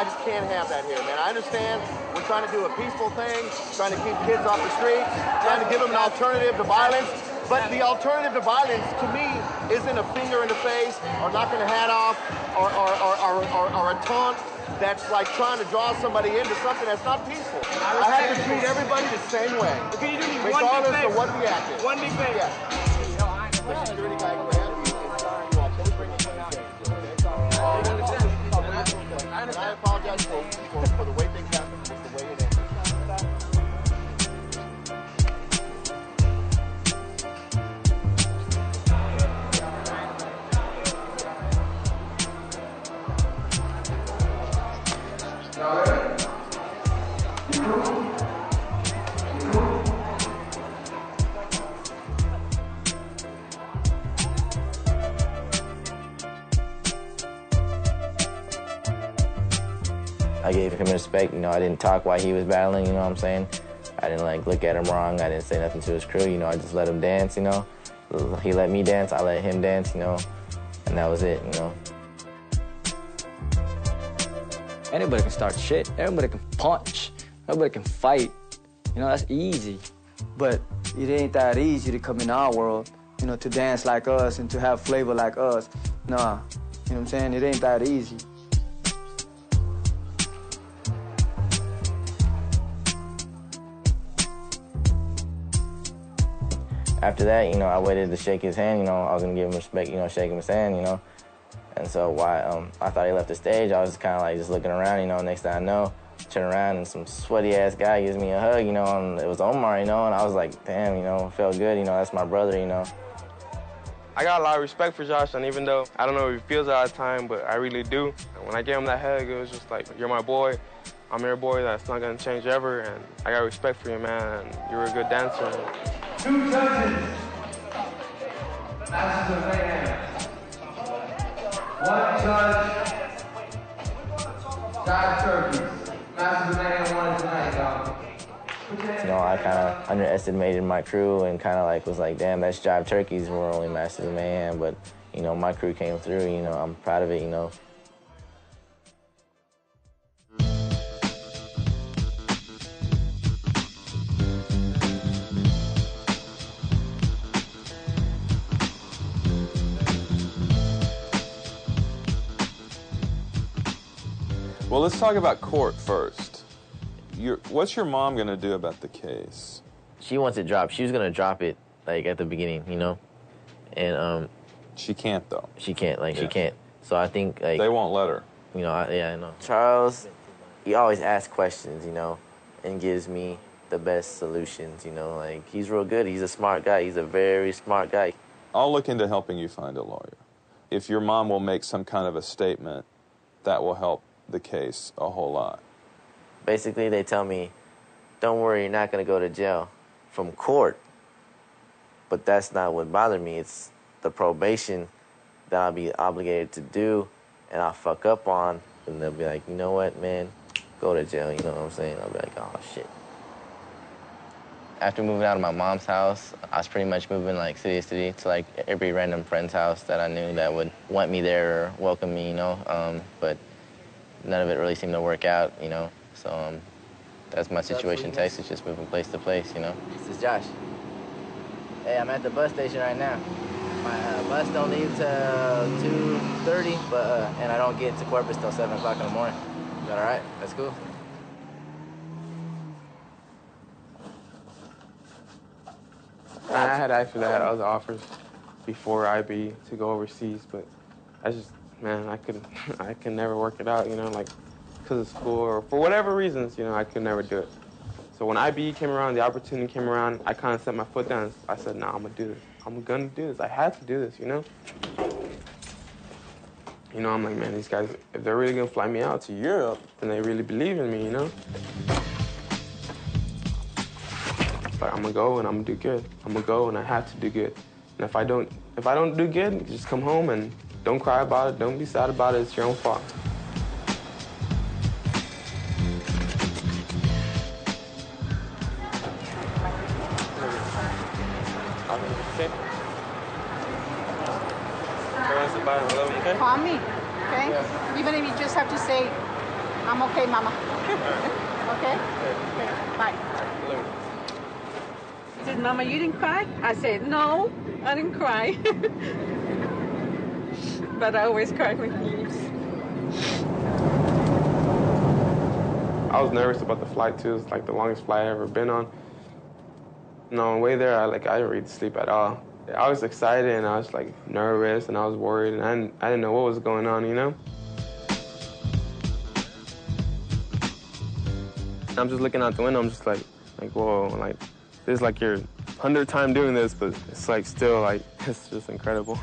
just can't have that here, man. I understand we're trying to do a peaceful thing, trying to keep kids off the streets, trying to give them an alternative to violence. But the alternative to violence, to me, isn't a finger in the face or knocking a hat off or a taunt that's like trying to draw somebody into something that's not peaceful. I have to treat everybody the same way, Can you do me regardless one big of what the act is. One big thing. Yeah. The security guy who had you is telling you all to bring it down. And I apologize for the way things happened, just the way it ended. I gave him respect, you know, I didn't talk while he was battling, you know what I'm saying? I didn't, like, look at him wrong, I didn't say nothing to his crew, you know, I just let him dance, you know? He let me dance, I let him dance, you know? And that was it, you know? Anybody can start shit. Everybody can punch. Everybody can fight. You know, that's easy. But it ain't that easy to come in our world, you know, to dance like us and to have flavor like us. Nah, you know what I'm saying? It ain't that easy. After that, you know, I waited to shake his hand, you know, I was gonna give him respect, you know, shake his hand, you know. And so I thought he left the stage, I was kind of like just looking around, you know, next thing I know, turn around and some sweaty ass guy gives me a hug, you know, and it was Omar, you know, and I was like, damn, you know, it felt good, you know, that's my brother, you know. I got a lot of respect for Josh, and even though I don't know if he feels it all the time, but I really do. And when I gave him that hug, it was just like, you're my boy, I'm your boy, that's not gonna change ever, and I got respect for you, man, and you're a good dancer. 2 judges. Masters of Mayhem. 1 judge. Jive Turkeys. Masters of Mayhem won tonight, y'all. You know, I kind of underestimated my crew and kind of like was like, damn, that's Jive Turkeys, we're only Masters of Mayhem, but, you know, my crew came through, you know, I'm proud of it, you know. Well, let's talk about court first. What's your mom gonna do about the case? She wants it dropped. She was gonna drop it, like, at the beginning, you know? And, she can't, though. She can't, like, she can't. So I think, like... They won't let her. You know, yeah, I know. Charles, he always asks questions, you know, and gives me the best solutions, you know? Like, he's real good. He's a smart guy. He's a very smart guy. I'll look into helping you find a lawyer. If your mom will make some kind of a statement, that will help the case a whole lot. Basically, they tell me, don't worry, you're not going to go to jail from court. But that's not what bothered me. It's the probation that I'll be obligated to do and I'll fuck up on. And they'll be like, you know what, man? Go to jail, you know what I'm saying? I'll be like, oh, shit. After moving out of my mom's house, I was pretty much moving like city to city to like every random friend's house that I knew that would want me there or welcome me, you know? But none of it really seemed to work out, you know? So that's my situation in Texas, just moving place to place, you know? This is Josh. Hey, I'm at the bus station right now. My bus don't leave till 2:30, but and I don't get to Corpus till 7 o'clock in the morning. Is that all right? That's cool. I had actually had other offers before IB to go overseas, but I just, man, I could never work it out, you know, like because of school or for whatever reasons, you know, I could never do it. So when IB came around, the opportunity came around, I kind of set my foot down. I said, nah, I'm gonna do this. I'm gonna do this. I had to do this, you know? You know, I'm like, man, these guys, if they're really gonna fly me out to Europe, then they really believe in me, you know? But I'm gonna go and I'm gonna do good. I'm gonna go and I have to do good. And if I don't do good, just come home and don't cry about it. Don't be sad about it. It's your own fault. Call me, okay? Yeah. Even if you just have to say, I'm okay, mama. Okay? Bye. He said, Mama, you didn't cry? I said, no, I didn't cry. But I always cry when he leaves. I was nervous about the flight, too. It's like the longest flight I've ever been on. And on the way there, I didn't really sleep at all. I was excited, and I was, like, nervous, and I was worried, and I didn't know what was going on, you know? I'm just looking out the window. I'm just like, whoa, like, this is like your 100th time doing this, but it's, like, still, like, it's just incredible.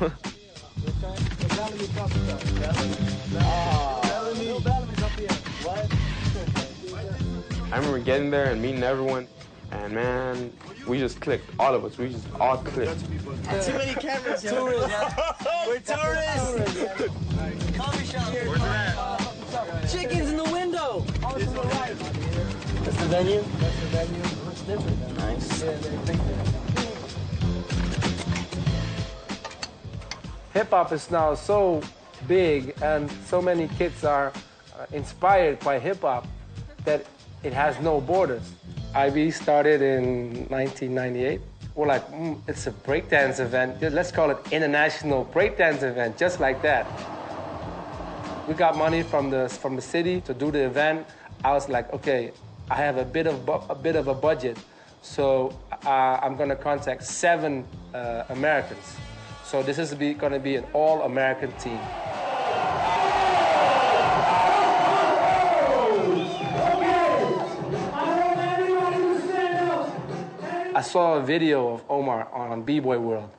I remember getting there and meeting everyone, and, man, we just clicked, all of us. We just all clicked. Too many cameras. Tourists. We're tourists. Coffee shop. Where's it at? Chickens in the window. That's the venue? That's the venue. Looks different. Nice. Hip-hop is now so big and so many kids are inspired by hip-hop that it has no borders. IB started in 1998. We're like, it's a breakdance event. Let's call it International Breakdance Event, just like that. We got money from the city to do the event. I was like, okay, I have a bit of a budget, so I'm gonna contact 7 Americans. So this is gonna be an all-American team. I saw a video of Omar on BBoy World.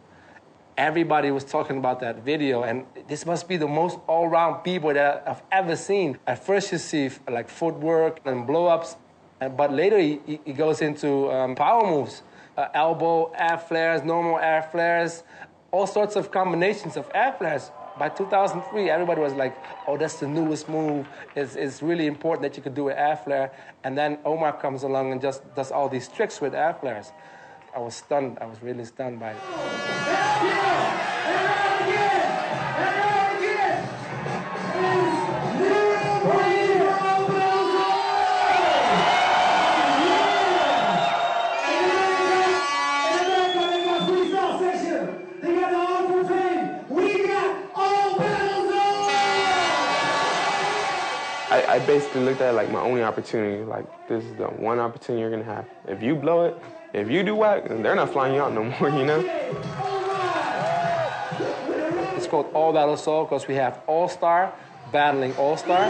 Everybody was talking about that video, and this must be the most all-round B-boy that I've ever seen. At first you see like footwork and blow-ups, but later he goes into power moves. Elbow, air flares, normal air flares, all sorts of combinations of air flares. By 2003, everybody was like, oh, that's the newest move. It's really important that you could do an air flare. And then Omar comes along and just does all these tricks with air flares. I was stunned. I was really stunned by it. I basically looked at it like my only opportunity. Like, this is the one opportunity you're gonna have. If you blow it, if you do whack, then they're not flying you out no more, you know? It's called All Battle Soul because we have All-Star battling All-Star.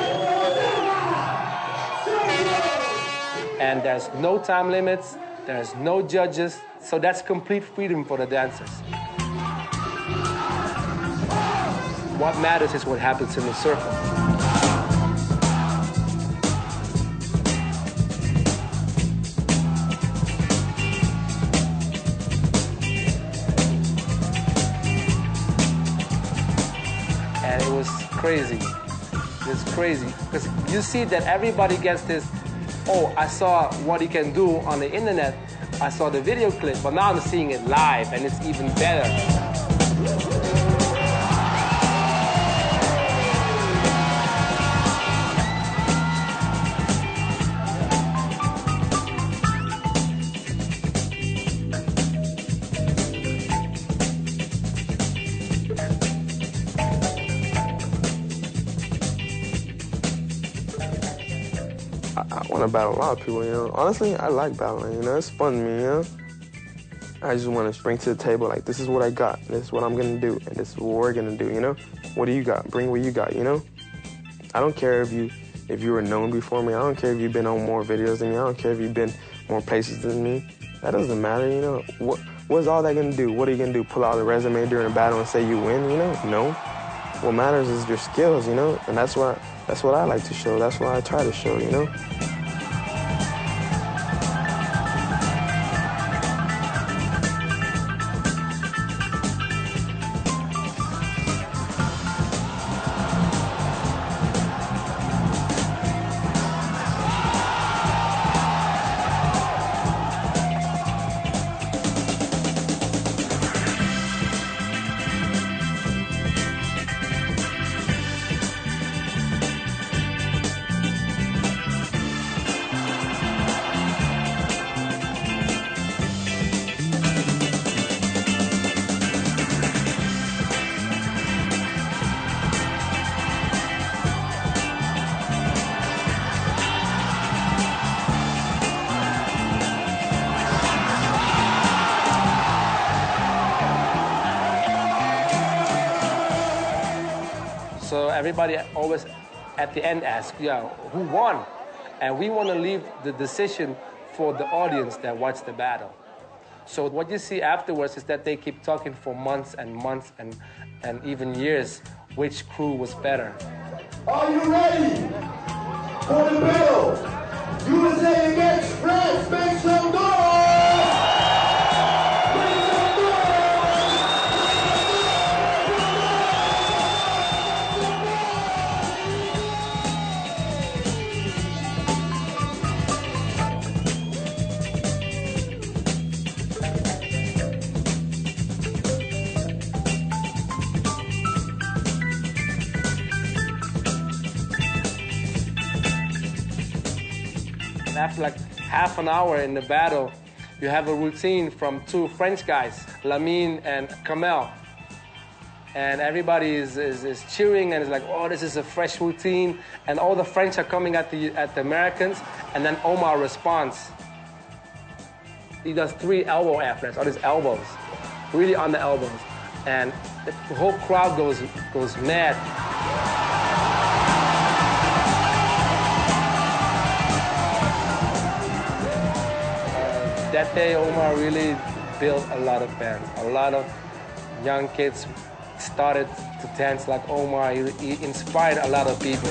And there's no time limits, there's no judges, so that's complete freedom for the dancers. What matters is what happens in the circle. And it was crazy. It's crazy because you see that everybody gets this, oh, I saw what he can do on the internet, I saw the video clip, but now I'm seeing it live and it's even better. I want to battle a lot of people, you know. Honestly, I like battling, you know. It's fun to me, you know. I just want to bring to the table, like, this is what I got, this is what I'm going to do, and this is what we're going to do, you know. What do you got? Bring what you got, you know. I don't care if you were known before me. I don't care if you've been on more videos than me. I don't care if you've been more places than me. That doesn't matter, you know. What's all that going to do? What are you going to do, pull out a resume during a battle and say you win, you know? No. What matters is your skills, you know, and that's what I like to show. That's what I try to show, you know. So everybody always at the end asks, yeah, who won? And we want to leave the decision for the audience that watched the battle. So what you see afterwards is that they keep talking for months and months and even years which crew was better. Are you ready for the battle? USA against France, make some noise! After like half an hour in the battle, you have a routine from two French guys, Lamine and Kamel. And everybody is cheering and is like, oh, this is a fresh routine. And all the French are coming at the Americans. And then Omar responds. He does 3 elbow airflares, all these elbows, really on the elbows. And the whole crowd goes mad. That day, Omar really built a lot of fans. A lot of young kids started to dance like Omar. He inspired a lot of people.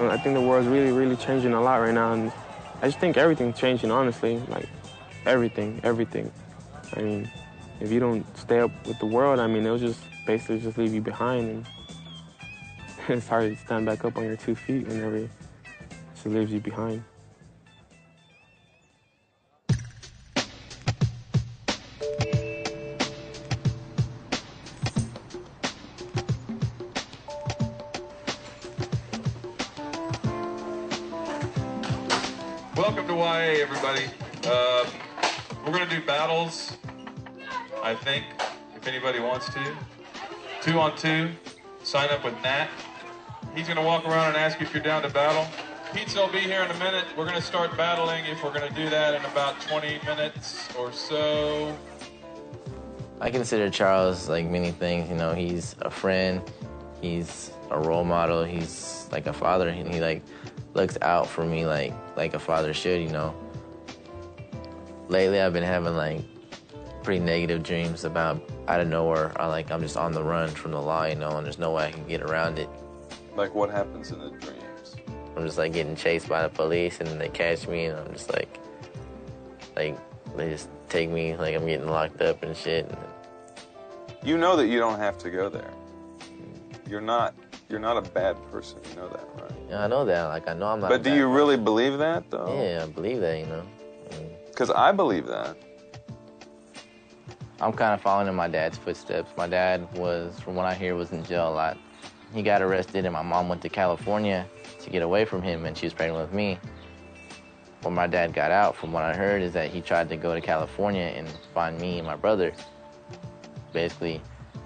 I think the world's really, really changing a lot right now, and I just think everything's changing, honestly. Like, everything. I mean, if you don't stay up with the world, I mean, it'll just basically just leave you behind, and it's hard to stand back up on your 2 feet whenever it just leaves you behind. Welcome to YA, everybody. We're going to do battles, I think, if anybody wants to. 2-on-2. Sign up with Nat. He's going to walk around and ask you if you're down to battle. Pizza will be here in a minute. We're going to start battling if we're going to do that in about 20 minutes or so. I consider Charles like many things. You know, he's a friend. He's a role model. He's like a father. He like looks out for me like a father should, you know. Lately, I've been having like pretty negative dreams about out of nowhere. I'm just on the run from the law, you know, and there's no way I can get around it. Like what happens in the dreams? I'm just like getting chased by the police, and then they catch me, and I'm just like they just take me like I'm getting locked up and shit. You know that you don't have to go there. You're not a bad person. You know that, right? Yeah, I know that. Like I know I'm not. But do you really believe that, though? Yeah, I believe that. You know. Because I believe that. I'm kind of following in my dad's footsteps. My dad was, from what I hear, was in jail a lot. He got arrested, and my mom went to California to get away from him, and she was pregnant with me. When my dad got out, from what I heard, is that he tried to go to California and find me and my brother. Basically,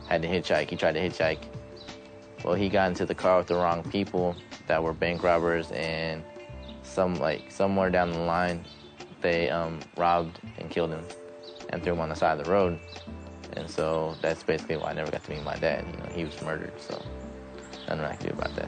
had to hitchhike. He tried to hitchhike. Well, he got into the car with the wrong people that were bank robbers, and somewhere down the line, they robbed and killed him and threw him on the side of the road. And so that's basically why I never got to meet my dad. You know, he was murdered, so nothing I can do about that.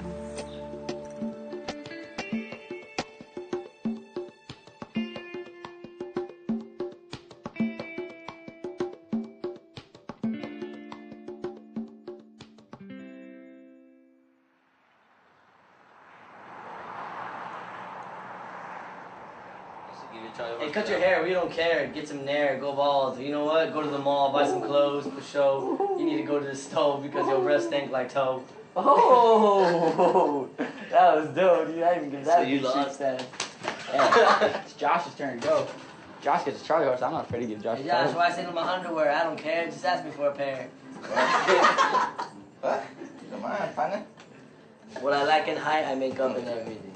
Hey, cut your hair. We don't care. Get some nair. Go bald. You know what? Go to the mall. Buy some clothes for show. You need to go to the stove because your breath stink like toe. Oh, that was dope. You didn't even give that. So you lost. Yeah, it's Josh's turn. Go. Josh gets a Charlie horse. I'm not afraid to give Josh. Hey, Josh, why send him my underwear? I don't care. Just ask me for a pair. What? You don't mind, partner? What I lack in height, I make up in everything.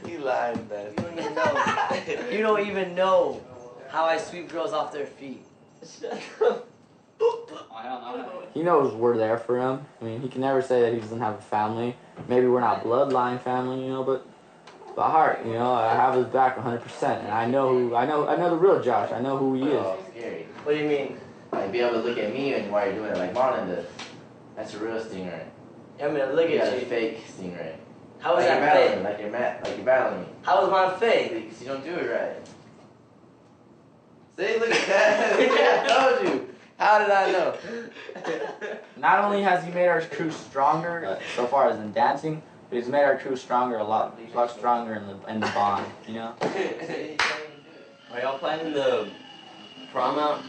You lying, man. You don't even know. You don't even know how I sweep girls off their feet. He knows we're there for him. I mean, he can never say that he doesn't have a family. Maybe we're not bloodline family, you know, but by heart, you know, I have his back 100%. And I know the real Josh. I know who he is. Oh, scary. What do you mean? Like, be able to look at me and while you're doing it like Marlon does. That's a real stingray. Yeah, I'm gonna look You got at a you. fake stingray. How is like that you're battling, fake? Like you're battling me. How is mine fake? Because you don't do it right. See, look at that. I told you. How did I know? Not only has he made our crew stronger so far as in dancing, but he's made our crew stronger, a lot stronger in the bond, you know? Are y'all planning the prom out?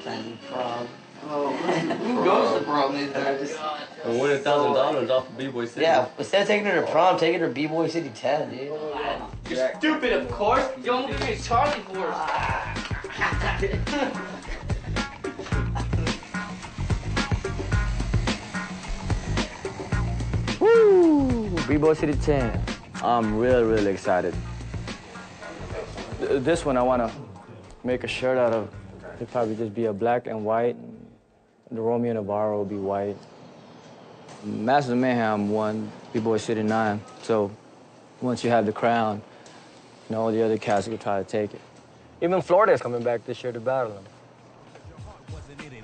Planning prom. Oh, who goes to prom these days? We'll win $1,000 off of B-Boy City. Yeah, instead of taking her to prom, take her to B-Boy City 10, dude. You're stupid, of course. You don't give me a Charlie horse. Woo! B-Boy City 10. I'm really excited. This one I want to make a shirt out of. It'd probably just be a black and white. The Romeo Navarro will be white. Masters of Mayhem won B-Boy City 9. So once you have the crown, you know, all the other cats will try to take it. Even Florida is coming back this year to battle them.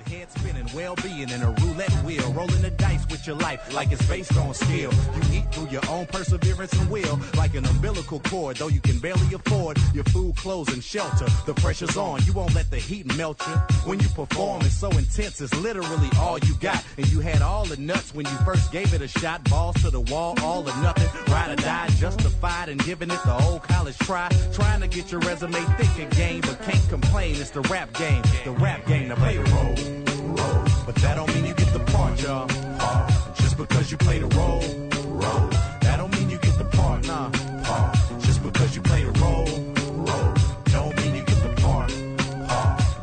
Head spinning, well-being in a roulette wheel, rolling the dice with your life like it's based on skill. You eat through your own perseverance and will, like an umbilical cord, though you can barely afford your food, clothes, and shelter. The pressure's on, you won't let the heat melt you. When you perform, it's so intense, it's literally all you got. And you had all the nuts when you first gave it a shot. Balls to the wall, all or nothing, ride or die, justified and giving it the old college try. Trying to get your resume thick again, but can't complain, it's the rap game to play the role. But that don't mean you get the part, y'all. Just because you play the role. That don't mean you get the part, nah. Just because you play the role. Don't mean you get the part.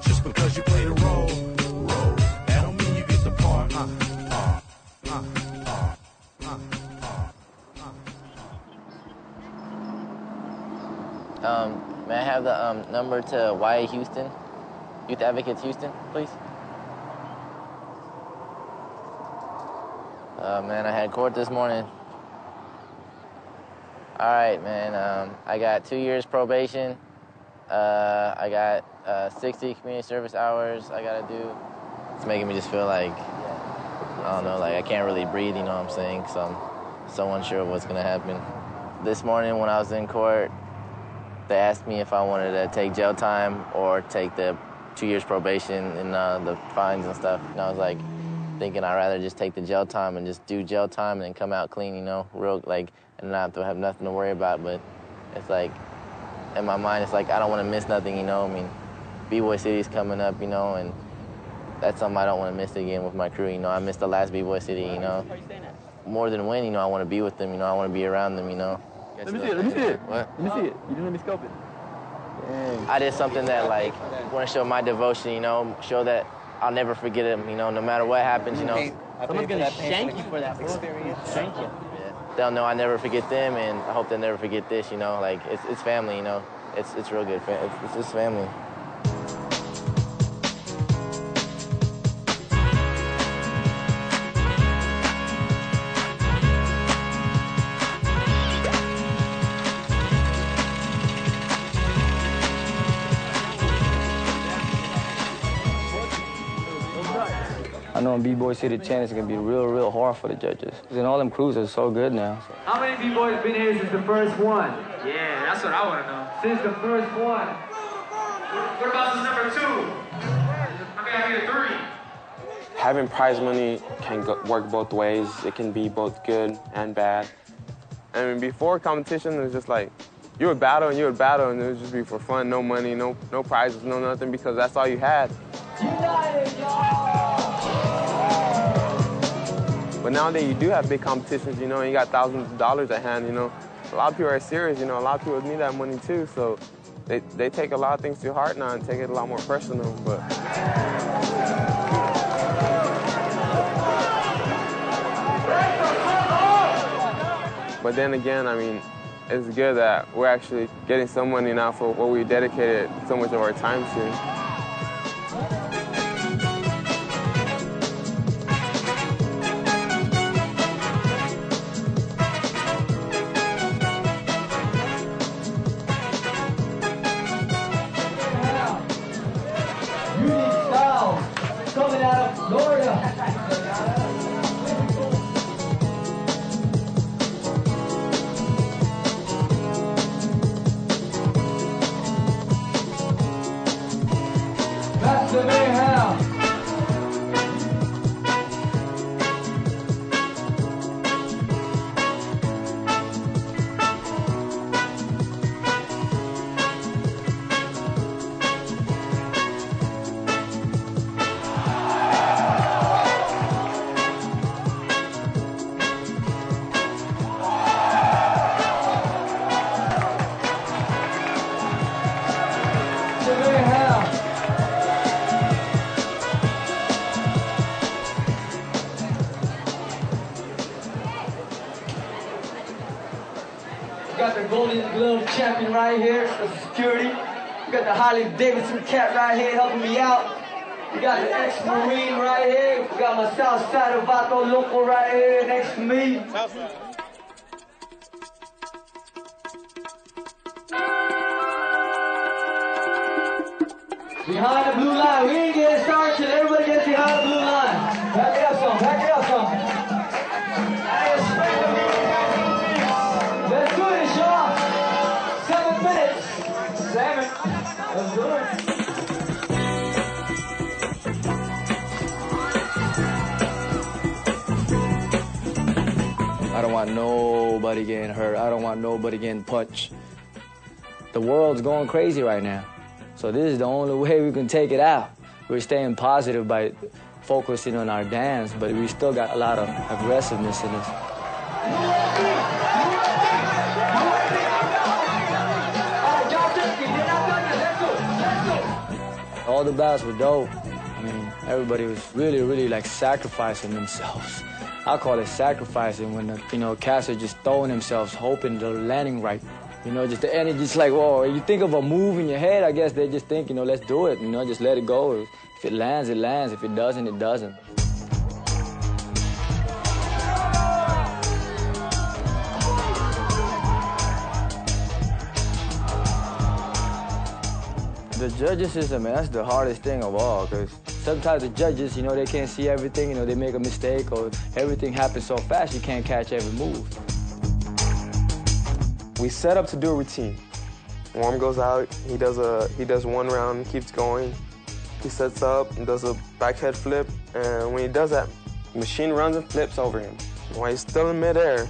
Just because you play the role. That don't mean you get the part. have the number to YA Houston, Youth Advocates Houston, please? Man, I had court this morning. All right, man. I got 2 years probation. I got 60 community service hours I gotta do. It's making me just feel like, I don't know, like I can't really breathe, you know what I'm saying? So I'm so unsure of what's gonna happen. This morning when I was in court, they asked me if I wanted to take jail time or take the 2 years probation and the fines and stuff. And I was like, thinking I'd rather just take the jail time and just do jail time and then come out clean, you know, real, like, and not have to have nothing to worry about. But it's like, in my mind, it's like I don't want to miss nothing, you know. I mean, B-Boy City's coming up, you know, and that's something I don't want to miss again with my crew, you know. I missed the last B-Boy City, you know. More than win, you know, I want to be with them, you know. I want to be around them, you know. Let me see it, let me see it. What? Let me see it. You didn't let me scope it. Dang. I did something that, like, want to show my devotion, you know, show that I'll never forget them, you know, no matter what happens, you know. Someone's gonna shank you for that experience. Shank you. They'll know I never forget them, and I hope they'll never forget this, you know. Like, it's family, you know. It's real good. It's just family. I know in B-Boy City 10 it's gonna be real hard for the judges. And all them crews are so good now. How many B-Boys been here since the first one? Yeah, that's what I want to know. Since the first one. What about since number 2? I get a 3. Having prize money can work both ways. It can be both good and bad. I mean, before competition, it was just like, you would battle and it would just be for fun, no money, no prizes, no nothing, because that's all you had. United, y'all! But nowadays you do have big competitions, you know, and you got thousands of dollars at hand, you know. A lot of people are serious, you know, a lot of people need that money too, so they take a lot of things to heart now and take it a lot more personal, But then again, I mean, it's good that we're actually getting some money now for what we dedicated so much of our time to. Coming out of Florida. That's the mayhem. got the Golden Glove champion right here for security. We got the Harley Davidson cat right here helping me out. We got the ex-Marine right here. We got my Southside Vato Loco right here next to me. Behind the blue line. We ain't getting started till everybody gets behind the blue line. Back it up some. Back it up some. Let's do this, y'all. 7 minutes. 7. Let's do it. I don't want nobody getting hurt. I don't want nobody getting punched. The world's going crazy right now. So this is the only way we can take it out. We're staying positive by focusing on our dance, but we still got a lot of aggressiveness in us. All the battles were dope. I mean, everybody was really like sacrificing themselves. I call it sacrificing when cats are just throwing themselves, hoping they're landing right. You know, just the energy, just like, whoa, you think of a move in your head, I guess they just think, you know, let's do it, you know, just let it go. If it lands, it lands. If it doesn't, it doesn't. The judges system, man, that's the hardest thing of all, because sometimes the judges, you know, they can't see everything, you know, they make a mistake or everything happens so fast you can't catch every move. We set up to do a routine. Warm goes out, he does one round, keeps going. He sets up and does a back head flip, and when he does that, the machine runs and flips over him. While he's still in midair,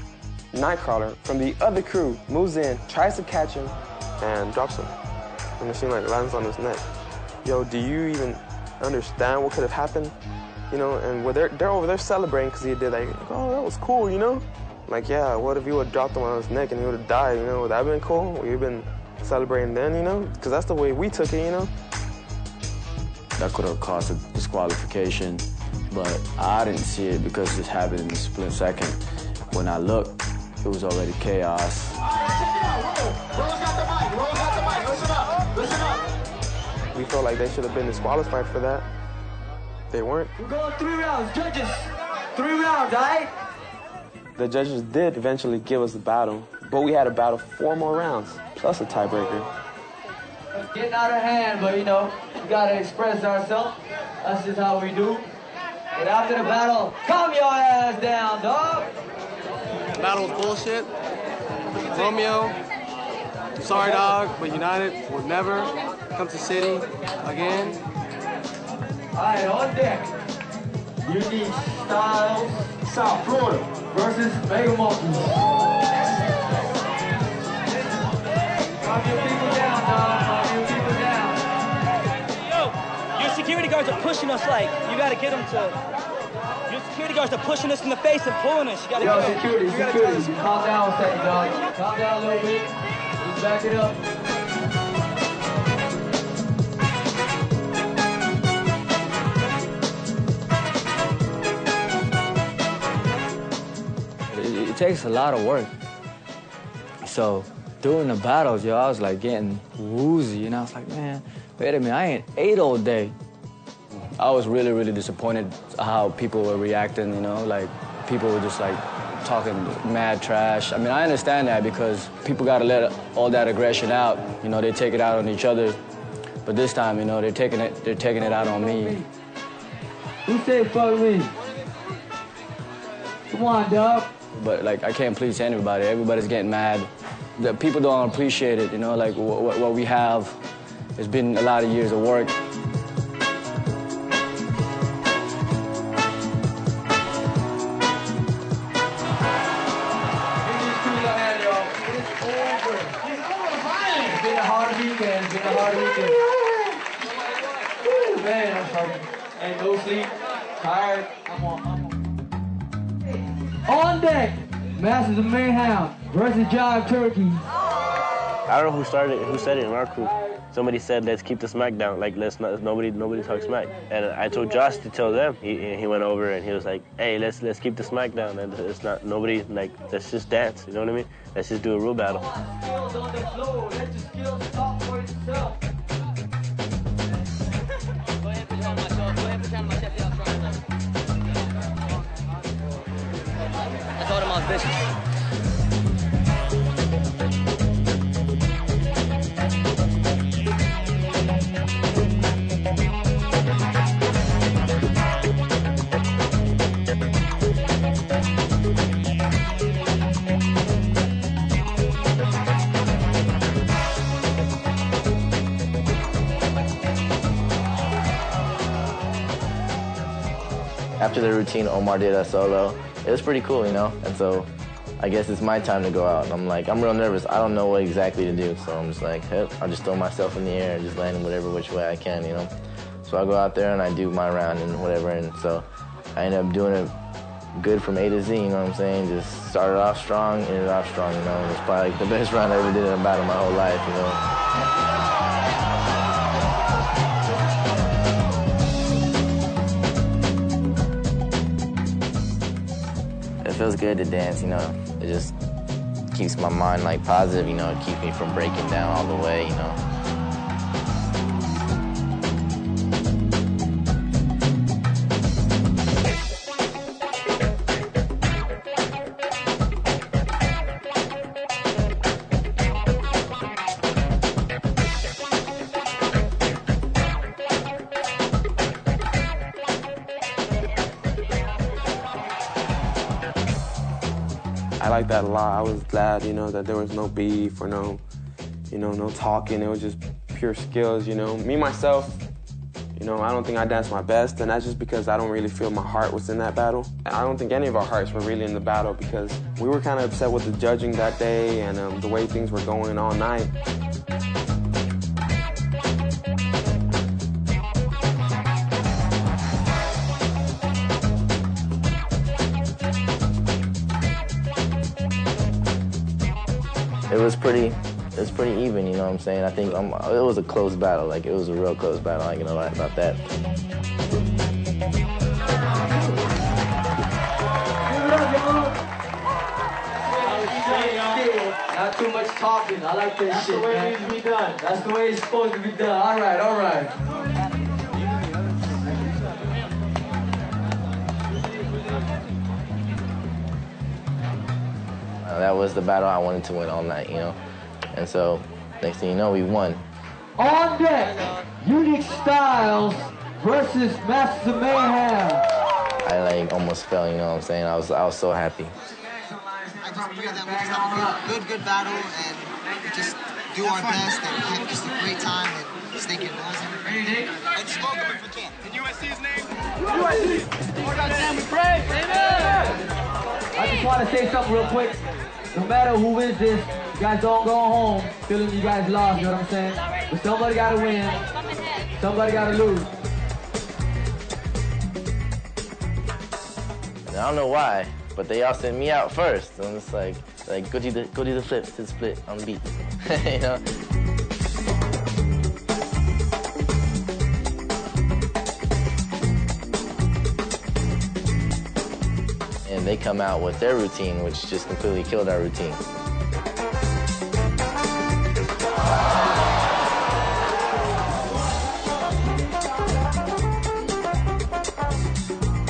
Nightcrawler from the other crew moves in, tries to catch him, and drops him. The machine like lands on his neck. Yo, do you even understand what could have happened? You know, and they're over there celebrating because he did that. Like, oh, that was cool, you know? Like, yeah, what if you would have dropped him on his neck and he would have died, you know? Would that have been cool? Would you have been celebrating then, you know? Because that's the way we took it, you know? That could have caused a disqualification, but I didn't see it because it happened in a split second. When I looked, it was already chaos. We felt like they should have been disqualified for that. They weren't. We're going 3 rounds, judges. 3 rounds, all right? The judges did eventually give us a battle, but we had to battle 4 more rounds, plus a tiebreaker. It's getting out of hand, but you know, we gotta express ourselves. That's just how we do. But after the battle, calm your ass down, dog. The battle was bullshit. Romeo, sorry dog, but United will never come to City again. All right, on deck. Unique Styles, South Florida versus Mega Monkeys. Calm your people down, dog. Calm your people down. Yo, your security guards are pushing us like, you gotta get them to, your security guards are pushing us in the face and pulling us. You gotta Yo, get security, them. security. Calm down a second, dog. Calm down a little bit. Just back it up. It takes a lot of work. So during the battles, yo, I was like getting woozy, and I was like, man, wait a minute, I ain't ate all day. I was really, really disappointed how people were reacting, you know, like people were just like talking mad trash. I mean, I understand that because people gotta let all that aggression out. You know, they take it out on each other. But this time, you know, they're taking it out on me. Who said fuck me? Come on, dog. But like, I can't please anybody. Everybody's getting mad. The people don't appreciate it, you know, like what we have. It's been a lot of years of work. Man, I'm sorry. Ain't no sleep, tired. I'm on. On deck, Masters of Mayhem versus Jive Turkey. I don't know who said it in our crew. Somebody said, let's keep the smack down, like nobody talk smack. And I told Josh to tell them. He went over and he was like, hey, let's keep the smack down. And it's not, nobody, like, let's just dance, you know what I mean? Let's just do a real battle. Skills on the floor, let your skills talk for itself. I told him I was bitches. After the routine, Omar did a solo. It was pretty cool, you know? And so I guess it's my time to go out. And I'm like, I'm real nervous. I don't know what exactly to do. So I'm just like, hey, I'll just throw myself in the air and just land in whatever which way I can, you know? So I go out there and I do my round and whatever. And so I end up doing it good from A to Z, you know what I'm saying? Just started off strong, ended off strong, you know? And it's probably like the best round I ever did in a battle my whole life, you know? It feels good to dance, you know. It just keeps my mind like positive, you know, it keeps me from breaking down all the way, you know. I like that a lot. I was glad, you know, that there was no beef or no, you know, no talking. It was just pure skills, you know. Me, myself, you know, I don't think I danced my best, and that's just because I don't really feel my heart was in that battle. I don't think any of our hearts were really in the battle because we were kind of upset with the judging that day and the way things were going all night. It was pretty even, you know what I'm saying? I think it was a close battle, like it was a real close battle, I ain't gonna lie about that. Not too much talking. I like this shit. That's the way it needs to be done. That's the way it's supposed to be done. All right, all right. That was the battle I wanted to win all night, you know? And so, next thing you know, we won. On deck, Unique Styles versus Masters of Mayhem. I like almost fell, you know what I'm saying? I was so happy. I just pray that we just have a good battle and just do our best and have just a great time and stay buzz. And smoke them if we can. And USC's name? USC! More goddamn, we pray! Amen! I just want to say something real quick. No matter who wins this, you guys don't go home feeling you guys lost, you know what I'm saying? But somebody gotta win, somebody gotta lose. And I don't know why, but they all sent me out first. And it's like go do the flip, to the split on the beat, you know? And they come out with their routine, which just completely killed our routine.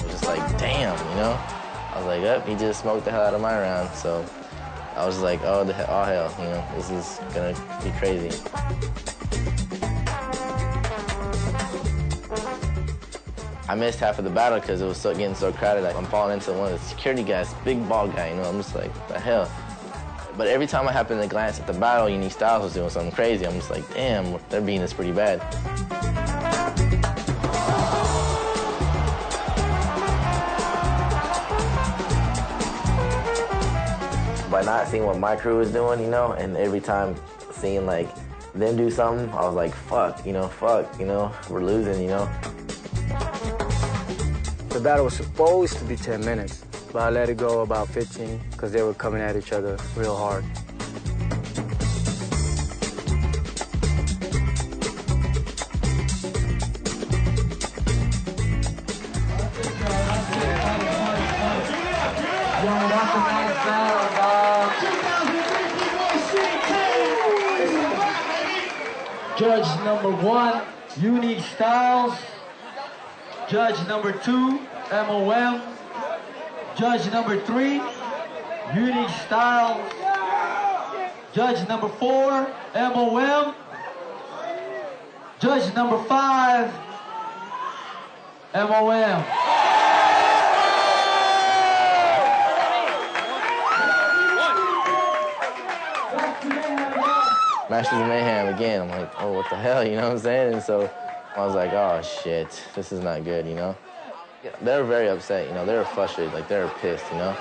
Just like, damn, you know? I was like, up, he just smoked the hell out of my round. So I was like, oh, all hell, you know, this is gonna be crazy. I missed half of the battle because it was getting so crowded. Like, I'm falling into one of the security guys, big bald guy, you know, I'm just like, what the hell? But every time I happened to glance at the battle, Unique Styles was doing something crazy. I'm just like, damn, they're beating us pretty bad. By not seeing what my crew was doing, you know, and every time seeing like them do something, I was like, fuck, you know, we're losing, you know. The battle was supposed to be 10 minutes, but I let it go about 15 because they were coming at each other real hard. Judge number 1, Unique Styles. Judge number 2, MOM. Judge number 3, Unique Styles. Judge number 4, MOM. Judge number 5, MOM. Masters of Mayhem again. I'm like, oh, what the hell, you know what I'm saying? And so I was like, oh, shit, this is not good, you know? They were very upset, you know? They were frustrated, like, they were pissed, you know?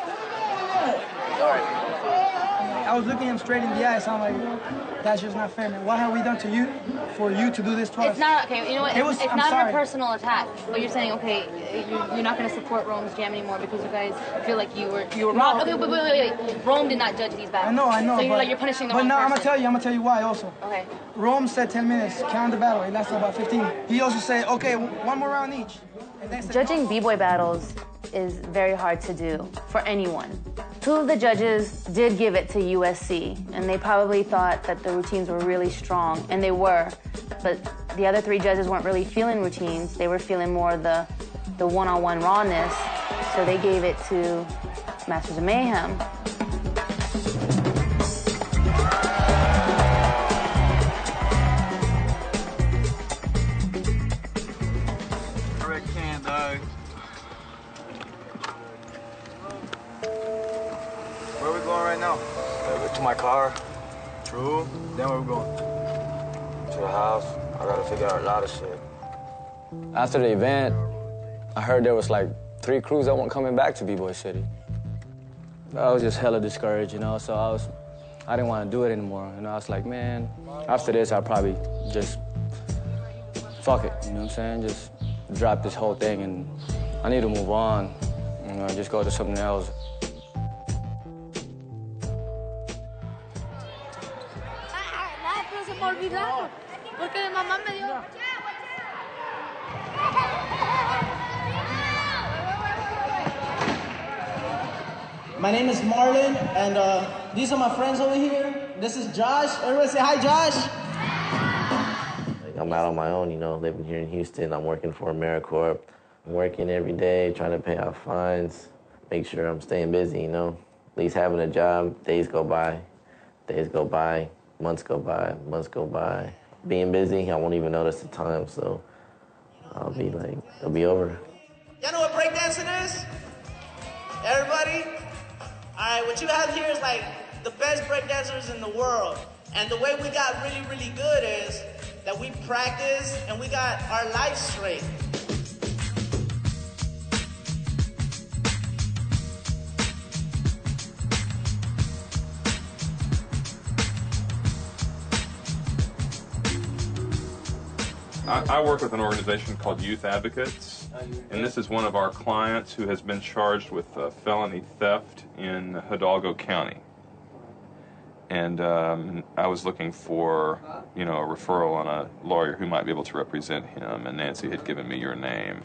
I was looking him straight in the eyes. I'm like, that's just not fair, man. What have we done to you for you to do this to us? It's not, okay, you know what? It's not sorry. a personal attack. But you're saying, okay, you're not going to support Rome's jam anymore because you guys feel like you were wrong. Okay, wait. Rome did not judge these battles. I know. So you're punishing the wrong person. But no, I'm going to tell you why also. Okay. Rome said 10 minutes, count the battle. It lasted about 15. He also said, okay, one more round each. Judging B-boy battles is very hard to do for anyone. 2 of the judges did give it to USC, and they probably thought that the routines were really strong, and they were. But the other 3 judges weren't really feeling routines. They were feeling more the one-on-one rawness, so they gave it to Masters of Mayhem. Where are we going right now? To my car, True. Then where we going? to the house. I gotta figure out a lot of shit. After the event, I heard there was like 3 crews that weren't coming back to B-Boy City. I was just hella discouraged, you know, so I didn't want to do it anymore. You know, I was like, man, after this, I'll probably just fuck it, you know what I'm saying? Just drop this whole thing, and I need to move on, you know, just go to something else. Pero se me olvidaron, porque mi mamá me dio. My name is Marlon, and these are my friends over here. This is Josh. Everybody say hi, Josh. I'm out on my own, you know, living here in Houston. I'm working for AmeriCorps. I'm working every day, trying to pay off fines, make sure I'm staying busy, you know. At least having a job, days go by, months go by, months go by. Being busy, I won't even notice the time, so I'll be like, it'll be over. Y'all know what breakdancing is? Everybody? All right, what you have here is like the best breakdancers in the world. And the way we got really, really good is that we practice and we got our life straight. I work with an organization called Youth Advocates, and this is one of our clients who has been charged with felony theft in Hidalgo County. And I was looking for, you know, a referral on a lawyer who might be able to represent him, and Nancy had given me your name.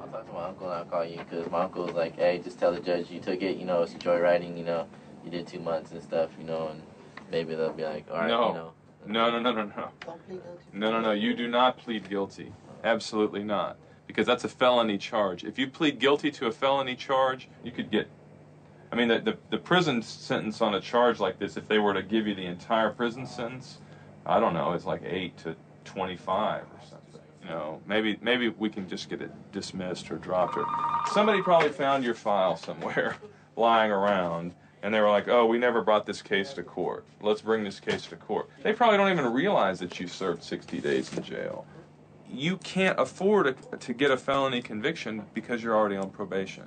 I'll talk to my uncle and I'll call you, because my uncle was like, hey, just tell the judge you took it, you know, it's joyriding, you know, you did 2 months and stuff, you know, and maybe they'll be like, all right, No. you know. No, you do not plead guilty. Absolutely not. Because that's a felony charge. If you plead guilty to a felony charge, you could get, I mean, the prison sentence on a charge like this, if they were to give you the entire prison sentence, I don't know, it's like 8 to 25 or something. You know, maybe we can just get it dismissed or dropped. Or somebody probably found your file somewhere lying around, and they were like, oh, we never brought this case to court. Let's bring this case to court. They probably don't even realize that you served 60 days in jail. You can't afford to get a felony conviction because you're already on probation.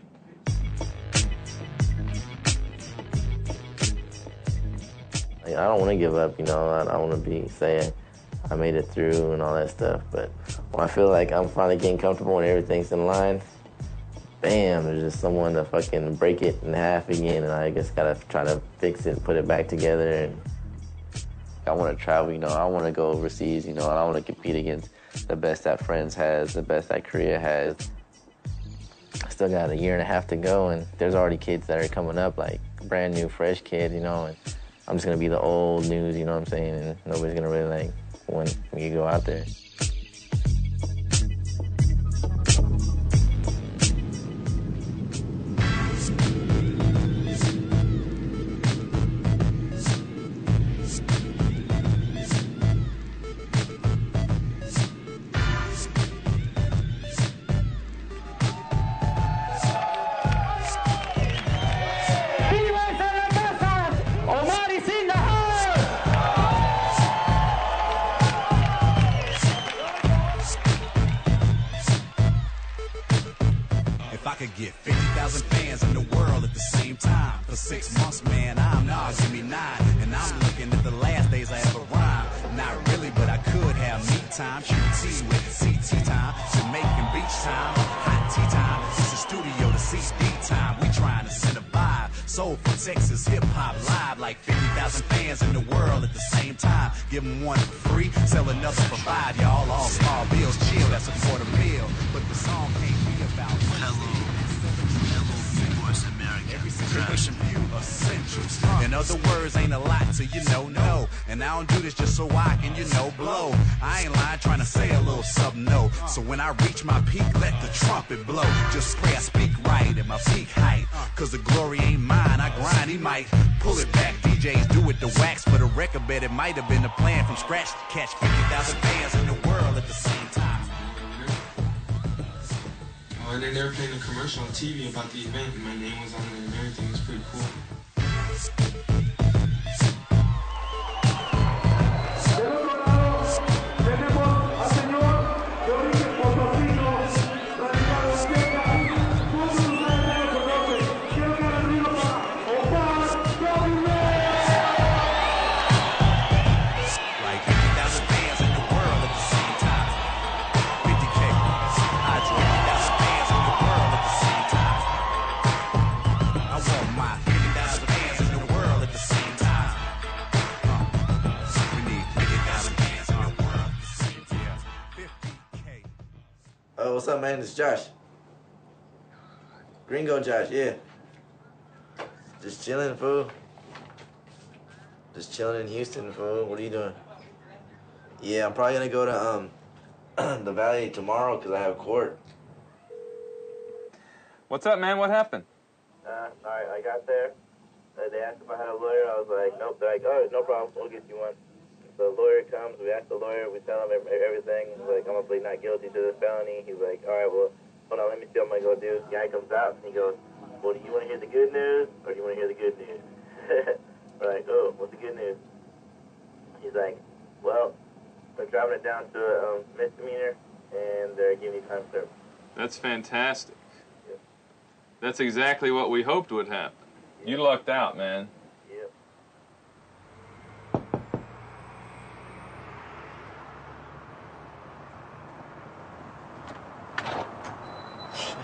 I don't want to give up, you know. I don't want to be saying I made it through and all that stuff. But when I feel like I'm finally getting comfortable and everything's in line, bam, there's just someone to fucking break it in half again, and I just gotta try to fix it, put it back together. And I want to travel, you know. I want to go overseas, you know. I want to compete against the best that Friends has, the best that Korea has. I still got a year and a half to go, and there's already kids that are coming up, like brand new, fresh kid, you know. And I'm just gonna be the old news, you know what I'm saying? And nobody's gonna really like when you go out there. If I could get 50,000 fans in the world at the same time for 6 months, man, I'm not, give me 9. And I'm looking at the last days I ever rhyme. Not really, but I could have meat time, QT with CT time, Jamaican beach time, hot tea time. It's a studio to CD time. We trying to send a vibe. Soul from Texas, hip hop live, like 50,000 fans in the world at the same time. Give them one for free, sell another for 5, y'all. All small bills, chill, that's a $250,000. But the song can't be about hello. In other words, ain't a lot to no. And I don't do this just so I can, blow. I ain't lying, trying to say a little something, no. So when I reach my peak, let the trumpet blow. Just pray I speak right at my peak height. Cause the glory ain't mine, I grind, he might pull it back. DJs do it to wax for the record, bet it might have been the plan from scratch to catch 50,000 fans in the world at the same time. And then they were playing a commercial on TV about the event, and my name was on it and everything. It was pretty cool. Oh, what's up, man? It's Josh. Gringo Josh, yeah. Just chilling, fool. Just chilling in Houston, fool. What are you doing? Yeah, I'm probably gonna go to the Valley tomorrow because I have court. What's up, man? What happened? Alright, I got there. They asked if I had a lawyer. I was like, nope. They're like, oh, no problem. We'll get you one. The lawyer comes, we ask the lawyer, we tell him everything. He's like, I'm gonna plead not guilty to this felony. He's like, all right, well, hold on, let me see what I'm gonna go do. The guy comes out and he goes, well, do you want to hear the good news or do you want to hear the good news? We're like, oh, what's the good news? He's like, well, they're driving it down to a misdemeanor and they're giving you time served. That's fantastic. Yep. That's exactly what we hoped would happen. Yep. You lucked out, man. Yep.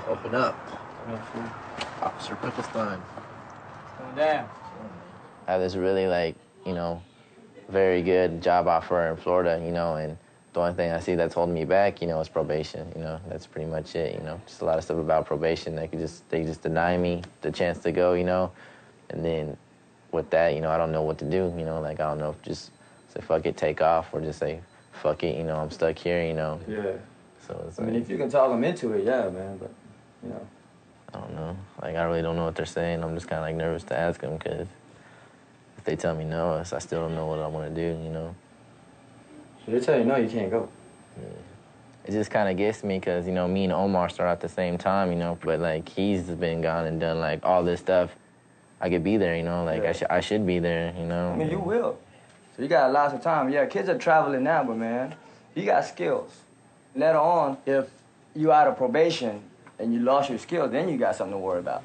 Open up. Officer Picklestein. Damn. I have this really, very good job offer in Florida, and the only thing I see that's holding me back, is probation, That's pretty much it, Just a lot of stuff about probation. They just deny me the chance to go, And then with that, I don't know what to do, I don't know if just say fuck it, take off, or just say fuck it, I'm stuck here, Yeah. So it's I mean, if you can talk them into it, yeah, man, but, I don't know. I really don't know what they're saying. I'm just kind of nervous to ask them because if they tell me no, I still don't know what I want to do, So they tell you no, you can't go. Yeah. It just kind of gets me because, me and Omar start at the same time, but, he's been gone and done, all this stuff. I could be there, Yeah. I should be there, I mean, you will. So you got lots of time. Yeah, kids are traveling now, but, man, you got skills. Later on, if you out of probation and you lost your skills, then you got something to worry about.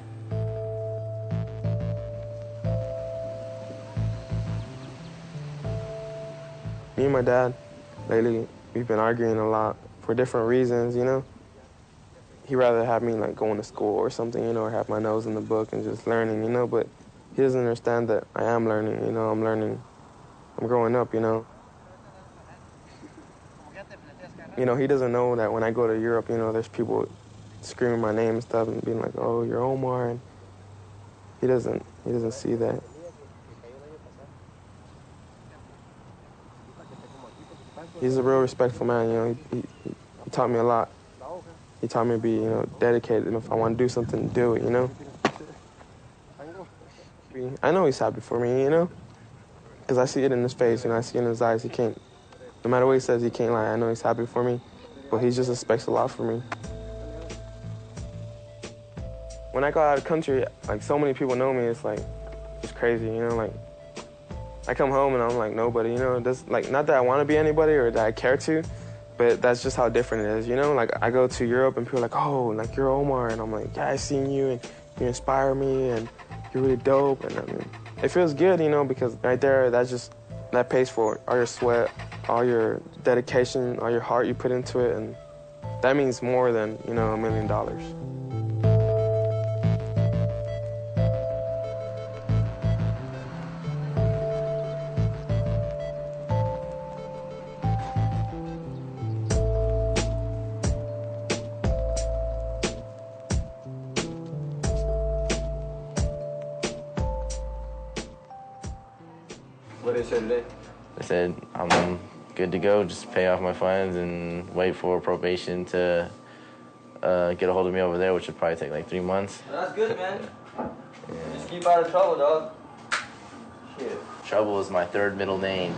Me and my dad, lately, we've been arguing a lot for different reasons, He'd rather have me, going to school or something, or have my nose in the book and just learning, but he doesn't understand that I am learning, I'm learning. I'm growing up, He doesn't know that when I go to Europe, there's people screaming my name and stuff and being like, oh, you're Omar, and he doesn't see that. He's a real respectful man, he taught me a lot. He taught me to be, dedicated, and if I want to do something, do it, I know he's happy for me, because I see it in his face, I see it in his eyes. He can't, no matter what he says, he can't lie. I know he's happy for me, but he just expects a lot from me. When I go out of the country, so many people know me, it's crazy, I come home and I'm like nobody, that's not that I want to be anybody or that I care to, but that's just how different it is, I go to Europe and people are like, oh, you're Omar, and I'm like, yeah, I seen you and you inspire me and you're really dope, and I mean, it feels good, because right there, that pays for all your sweat, all your dedication, all your heart you put into it, and that means more than, $1 million. What did they say today? They said I'm good to go, just pay off my fines and wait for probation to get a hold of me over there, which would probably take like 3 months. That's good, man. Just keep out of trouble, dog. Shit. Trouble is my third middle name.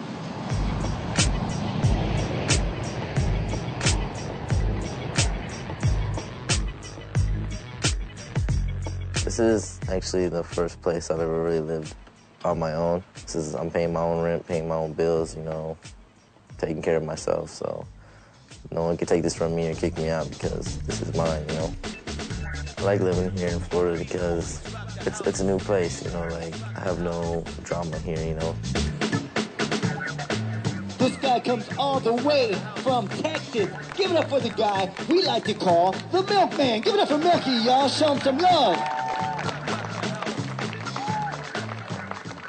This is actually the first place I've ever really lived on my own. I'm paying my own rent, paying my own bills, you know, taking care of myself, so no one can take this from me or kick me out because this is mine, you know. I like living here in Florida because it's a new place, you know, like I have no drama here, you know. This guy comes all the way from Texas. Give it up for the guy we like to call the Milkman. Give it up for Milky, y'all. Show him some love.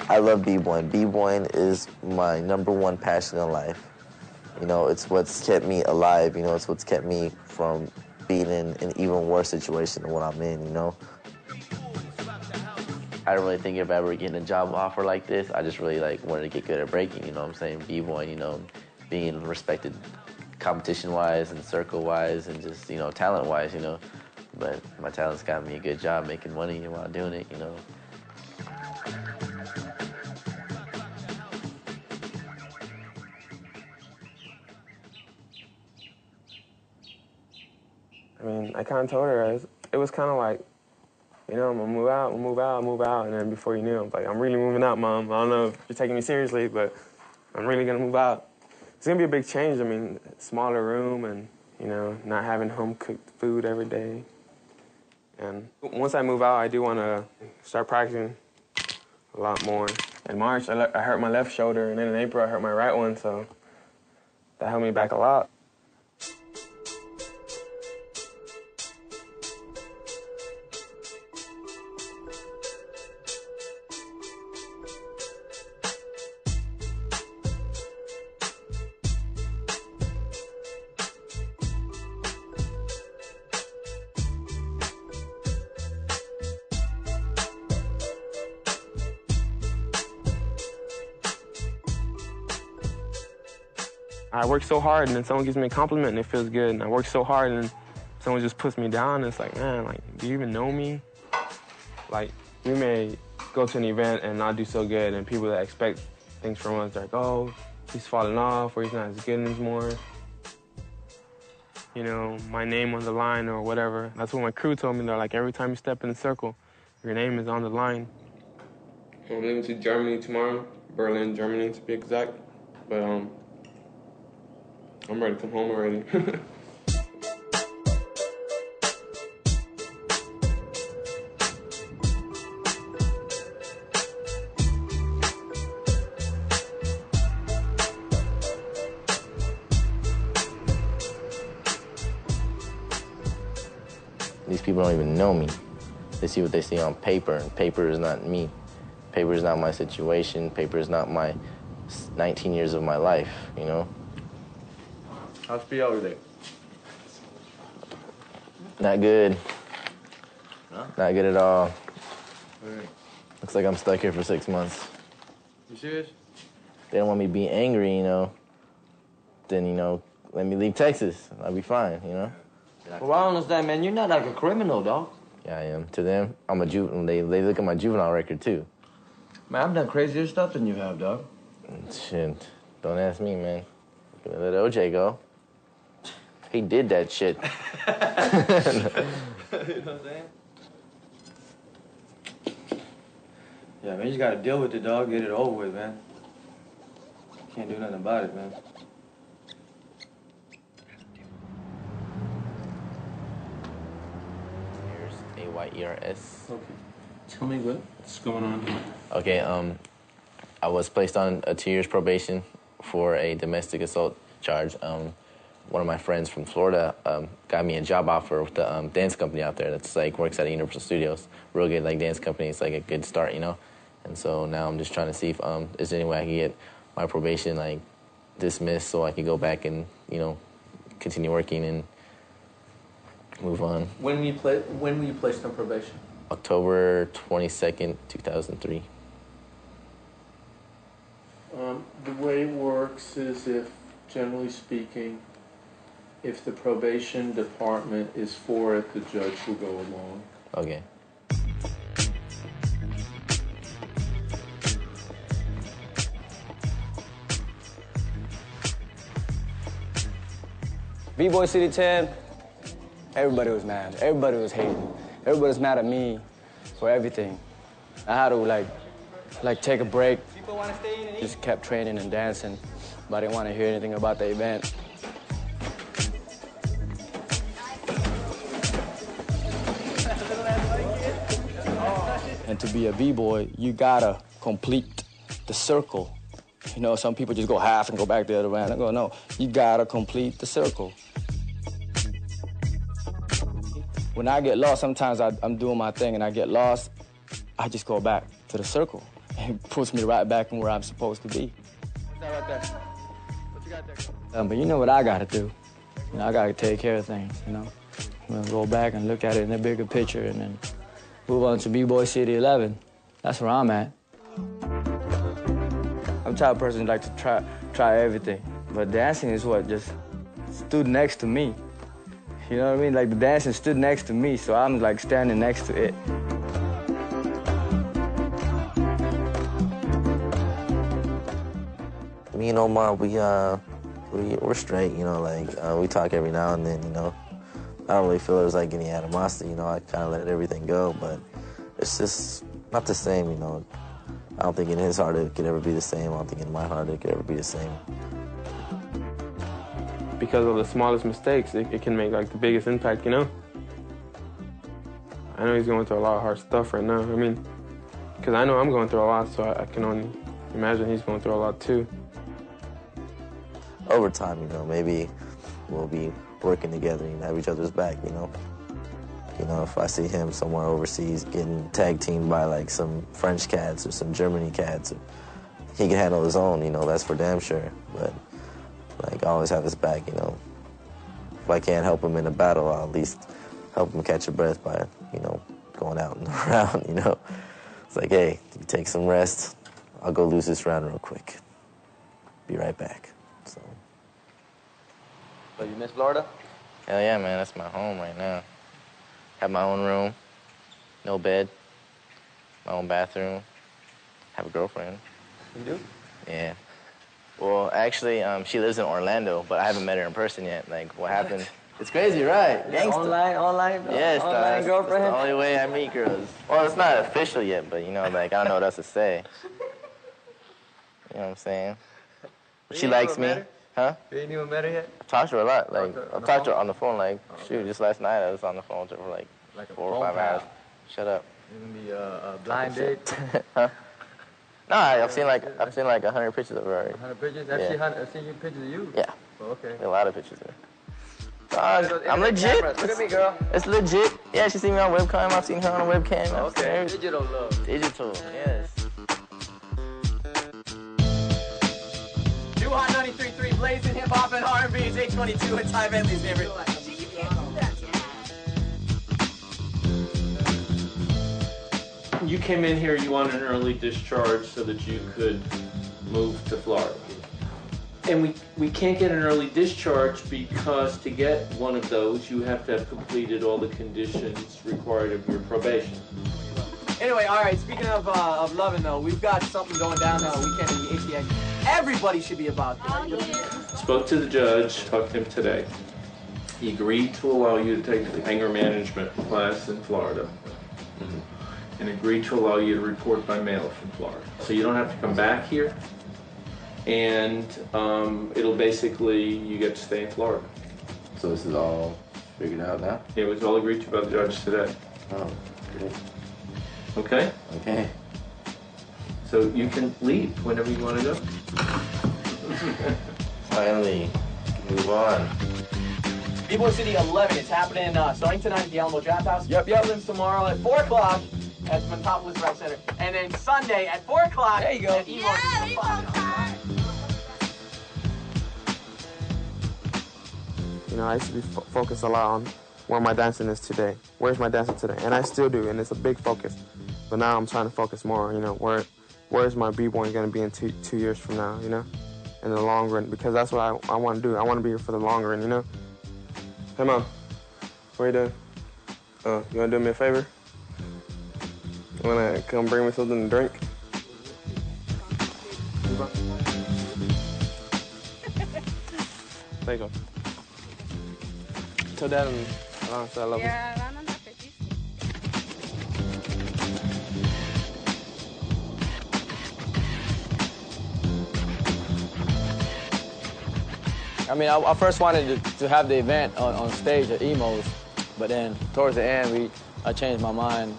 I love b-boying. B-boying is my #1 passion in life. You know, it's what's kept me alive, you know, it's what's kept me from being in an even worse situation than what I'm in, you know. I don't really think if ever getting a job offer like this, I just really like wanted to get good at breaking, you know what I'm saying? B-boying, you know, being respected competition-wise and circle-wise and just, you know, talent-wise, you know. But my talent's got me a good job making money while doing it, you know. I mean, I kind of told her, it was kind of like, you know, I'm gonna move out, and then before you knew, I'm like, I'm really moving out, Mom. I don't know if you're taking me seriously, but I'm really gonna move out. It's gonna be a big change. I mean, smaller room and, you know, not having home-cooked food every day. And once I move out, I do wanna start practicing a lot more. In March, I hurt my left shoulder, and then in April, I hurt my right one, so that held me back a lot. I work so hard, and then someone gives me a compliment, and it feels good. And I work so hard, and someone just puts me down, and it's like, man, like, do you even know me? Like, we may go to an event and not do so good, and people that expect things from us are like, oh, he's falling off, or he's not as good anymore. You know, my name on the line or whatever. That's what my crew told me. They're like, every time you step in the circle, your name is on the line. I'm leaving to Germany tomorrow, Berlin, Germany, to be exact. But, I'm ready to come home already. These people don't even know me. They see what they see on paper, and paper is not me. Paper is not my situation. Paper is not my 19 years of my life, you know? How's PL today? Not good. Huh? Not good at all. Right. Looks like I'm stuck here for 6 months. You serious? They don't want me being angry, you know. Then, you know, let me leave Texas. I'll be fine, you know? Well, I don't understand, man. You're not like a criminal, dog. Yeah, I am. To them, I'm a juvenile. They look at my juvenile record, too. Man, I've done crazier stuff than you have, dog. Shit. Don't ask me, man. Gonna let OJ go. He did that shit. You know what I'm saying? Yeah, man, you just gotta deal with it, dog. Get it over with, man. Can't do nothing about it, man. Here's AYERS. Okay. Tell me what's going on here. Okay, I was placed on a 2 years probation for a domestic assault charge. One of my friends from Florida got me a job offer with the dance company out there that's like works at Universal Studios. Real good like dance company. It's like a good start, you know. And so now I'm just trying to see if there's any way I can get my probation like dismissed so I can go back and, you know, continue working and move on. When were you placed on probation? October 22nd, 2003. way it works is if, generally speaking, if the probation department is for it, the judge will go along. Okay. BBoy City 10, everybody was mad. Everybody was hating. Everybody was mad at me for everything. I had to like take a break. Just kept training and dancing, but I didn't want to hear anything about the event. And to be a B-boy, you gotta complete the circle. You know, some people just go half and go back the other way. I go, no, you gotta complete the circle. When I get lost, sometimes I'm doing my thing and I get lost, I just go back to the circle. And it puts me right back in where I'm supposed to be. What's that right there? What you got there? But you know what I gotta do? You know, I gotta take care of things, you know? I'm gonna go back and look at it in a bigger picture and then move on to B-Boy City 11. That's where I'm at. I'm the type of person who like to try everything. But dancing is what just stood next to me. You know what I mean? Like the dancing stood next to me, so I'm like standing next to it. Me and Omar, we're straight, you know, like we talk every now and then, you know. I don't really feel there's like any animosity, you know, I kind of let everything go, but it's just not the same, you know. I don't think in his heart it could ever be the same. I don't think in my heart it could ever be the same. Because of the smallest mistakes, it can make like the biggest impact, you know? I know he's going through a lot of hard stuff right now. I mean, because I know I'm going through a lot, so I can only imagine he's going through a lot too. Over time, you know, maybe we'll be working together and have each other's back, you know? You know, if I see him somewhere overseas getting tag teamed by like some French cats or some Germany cats, he can handle his own, you know, that's for damn sure. But like, I always have his back, you know. If I can't help him in a battle, I'll at least help him catch a breath by, you know, going out and around, you know. It's like, hey, you take some rest. I'll go lose this round real quick. Be right back. So. So you miss Florida? Hell yeah, man, that's my home right now. Have my own room, no bed, my own bathroom, have a girlfriend. You do? Yeah. Well, actually, she lives in Orlando, but I haven't met her in person yet. Like, what happened? It's crazy, right? Gangsta. Online Yes, online girlfriend? That's the only way I meet girls. Well, it's not official yet, but, you know, like, I don't know what else to say. You know what I'm saying? She likes me. Huh? You ain't even met her yet? I've talked to her a lot. Like, I've talked to her on the phone. Like, shoot, just last night I was on the phone with her for like 4 or 5 hours. Shut up. You gonna be a blind date? Huh? No, I've seen like 100 pictures of her already. 100 pictures? Yeah. I've seen you pictures of you? Yeah. Oh, okay. A lot of pictures of her. I'm legit. Look at me, girl. It's legit. Yeah, she's seen me on webcam. I've seen her on a webcam. Oh, okay. Digital love. Digital, yes. New Hot 93.3, blazing hip hop and R&B is 822 and Ty Bentley's favorite. You came in here, you wanted an early discharge so that you could move to Florida. And we can't get an early discharge because to get one of those, you have to have completed all the conditions required of your probation. Anyway, all right, speaking of loving, though, we've got something going down on the weekend in the ATX. Everybody should be about this. Spoke to the judge, talked to him today. He agreed to allow you to take the anger management class in Florida. And agreed to allow you to report by mail from Florida. So you don't have to come back here. And it'll basically, you get to stay in Florida. So this is all figured out now? It was all agreed to by the judge today. Oh, good. Okay? Okay. So you can leave whenever you want to go. Finally, move on. BBoy City 11, it's happening starting tonight at the Alamo Draft House. Yep. Prelims tomorrow at 4 o'clock at the Metropolis Rec Center. And then Sunday at 4 o'clock at Evo. You know, I used to be focused a lot on where my dancing is today. Where's my dancing today? And I still do, and it's a big focus. But now I'm trying to focus more, you know, where's my B-boy going to be in two years from now, you know? in the long run, because that's what I want to do. I want to be here for the long run, you know? Hey, Mom, what are you doing? You want to do me a favor? You want to come bring me something to drink? There you go. Tell Dad and Alana I love him. I mean, I first wanted to have the event on stage at Emo's, but then towards the end, I changed my mind.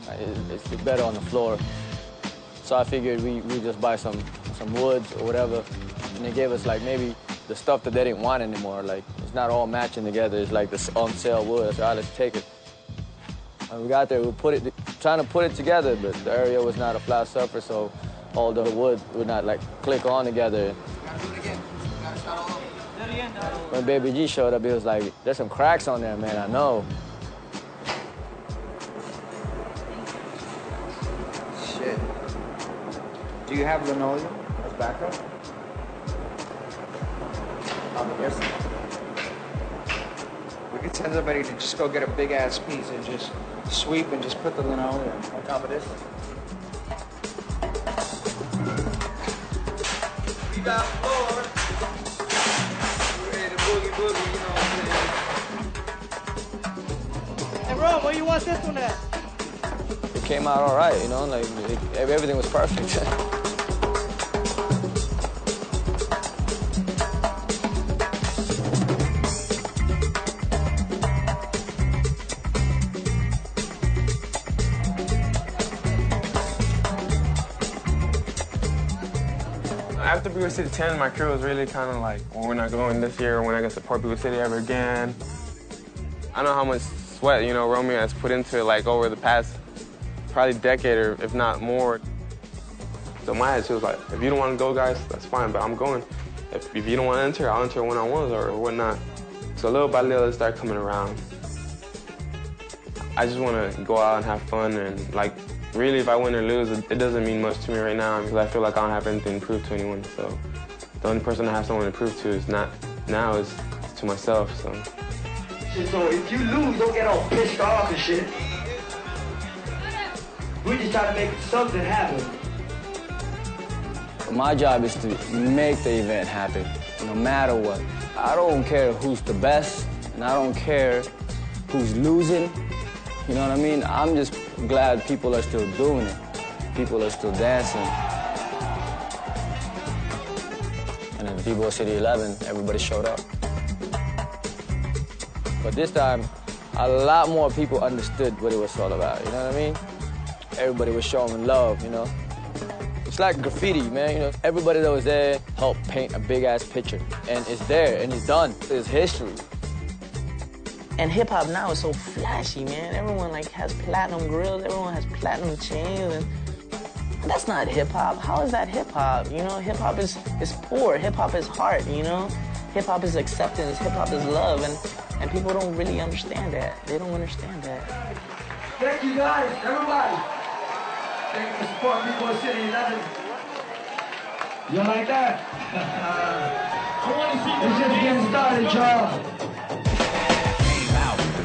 It's better on the floor. So I figured we just buy some woods or whatever, and they gave us like maybe the stuff that they didn't want anymore. Like, it's not all matching together. It's like this on sale wood. I said, all right, let's take it. When we got there, we trying to put it together, but the area was not a flat surface, so all the wood would not like click on together. When Baby G showed up, he was like, there's some cracks on there, man, I know. Shit. Do you have linoleum as backup? Yes. We could tell somebody to just go get a big ass piece and just sweep and just put the linoleum on top of this. We got floor. Ready to boogie boogie, you know what I'm saying? Hey, Ron, where you want this one at? It came out all right, you know, like everything was perfect. After BBoy City 10, my crew was really kind of like, well, we're not going this year, we're not going to support BBoy City ever again. I know how much sweat, you know, Romeo has put into it, like, over the past probably decade or if not more. So my attitude was like, if you don't want to go, guys, that's fine, but I'm going. If you don't want to enter, I'll enter one-on-ones or whatnot. So little by little, it started coming around. I just want to go out and have fun, and like, really, if I win or lose, it doesn't mean much to me right now because I feel like I don't have anything to prove to anyone. So the only person I have someone to prove to is not now is to myself. So if you lose, don't get all pissed off and shit. We just try to make something happen. My job is to make the event happen, no matter what. I don't care who's the best, and I don't care who's losing. You know what I mean? I'm just glad people are still doing it. People are still dancing. And in BBoy City 11, everybody showed up. But this time, a lot more people understood what it was all about, you know what I mean? Everybody was showing love, you know? It's like graffiti, man, you know? Everybody that was there helped paint a big-ass picture. And it's there, and it's done. It's history. And hip-hop now is so flashy, man. Everyone like has platinum grills, everyone has platinum chains, and that's not hip-hop. How is that hip-hop? You know, hip-hop is poor, hip-hop is heart, you know? Hip-hop is acceptance, hip-hop is love, and people don't really understand that. They don't understand that. Thank you guys, everybody. Thank you for supporting BBoy City 11. You like that? It's just getting started, y'all.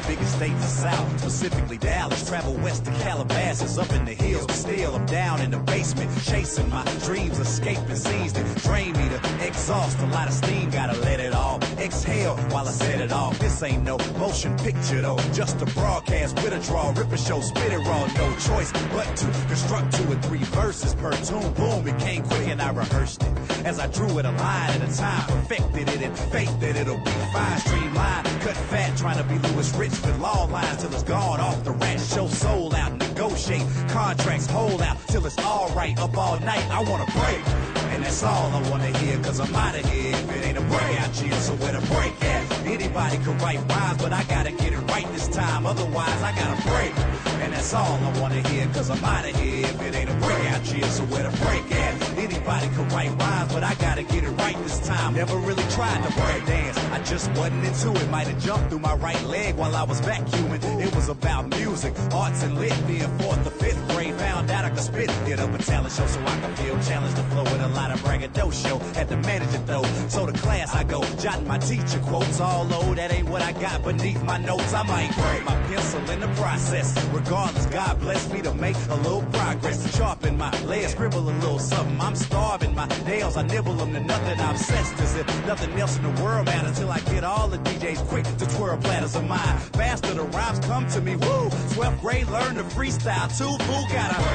Biggest state the South, specifically Dallas. Travel west to Calabasas, up in the hills, but still I'm down in the basement, chasing my dreams, escaping scenes that drain me to exhaust. A lot of steam, gotta let it all exhale while I set it off. This ain't no motion picture though, just a broadcast with a draw, rip a show, spit it raw. No choice but to construct 2 or 3 verses per tune. Boom, it came quick and I rehearsed it as I drew it a line at a time, perfected it in faith that it'll be fine. Streamline, cut fat, trying to be Louis Rich with law lines till it's gone off the rat. Show soul out, negotiate contracts, hold out till it's all right. Up all night, I wanna break, and that's all I wanna hear, cause I'm out of here if it ain't a breakout year. So where the break at? Anybody could write rhymes, but I gotta get it right this time, otherwise I gotta break, and that's all I wanna hear, cause I'm out of here if it ain't a breakout year. So where the break at? Anybody could write rhymes, but I gotta get it right this time. Never really tried to break dance, I just wasn't into it. Might have jumped through my right leg while I was vacuuming. It was about music, arts and lit, being 4th or 5th grade. Found found out I could spit. Get up a talent show so I can feel challenged to flow with a lot of braggadocio. Had to manage it though, so to class I go, jotting my teacher quotes all low. That ain't what I got beneath my notes. I might break my pencil in the process. Regardless, God bless me to make a little progress. Sharpen my legs, scribble a little something. I'm starving my nails, I nibble them to nothing. I'm obsessed as if nothing else in the world matters till I get all the DJs quick to twirl platters of mine. Faster the rhymes come to me, woo. 12th grade, learn to freestyle too. Fool gotta break.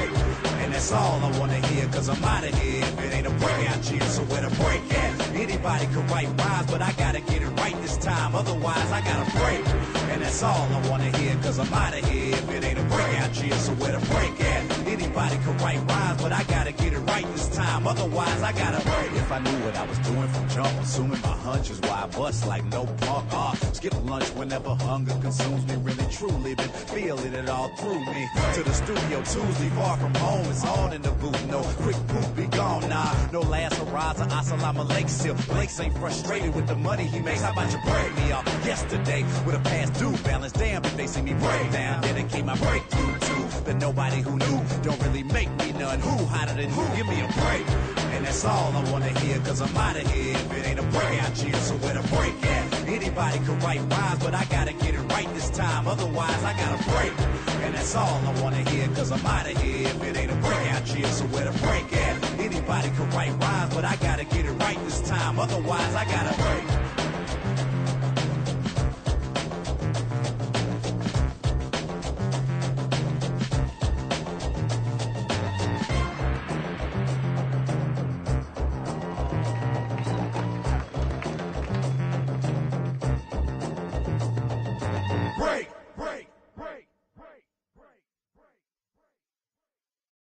And that's all I wanna hear, cause I'm out of here. If it ain't a breakout cheer, so where the break at? Anybody can write rhymes, but I gotta get it right this time. Otherwise, I gotta break. And that's all I wanna hear, cause I'm out of here. If it ain't a breakout cheer, so where the break at? Anybody can write rhymes, but I gotta get it right this time. Otherwise, I gotta break. If I knew what I was doing from jump, assuming my hunch is why I bust like no punk. Skip lunch whenever hunger consumes me. Really, truly been feeling it all through me. To the studio Tuesday, far from home. It's on in the booth. No quick poop, be gone. Nah, no last horizon. Assalamu alaikum. Blake's ain't frustrated with the money he makes. How about you break me off yesterday with a past due balance? Damn, if they see me break down, dedicate my breakthrough to the nobody who knew. Don't really make me none. Who hotter than who? Give me a break. And that's all I wanna hear, cause I'm out of here. If it ain't a breakout cheer, so where the break at? Anybody can write rhymes, but I gotta get it right this time. Otherwise, I gotta break. And that's all I wanna hear, cause I'm out of here. If it ain't a breakout cheer, so where the break at? Anybody can write rhymes, but I gotta get it right this time. Otherwise, I gotta break.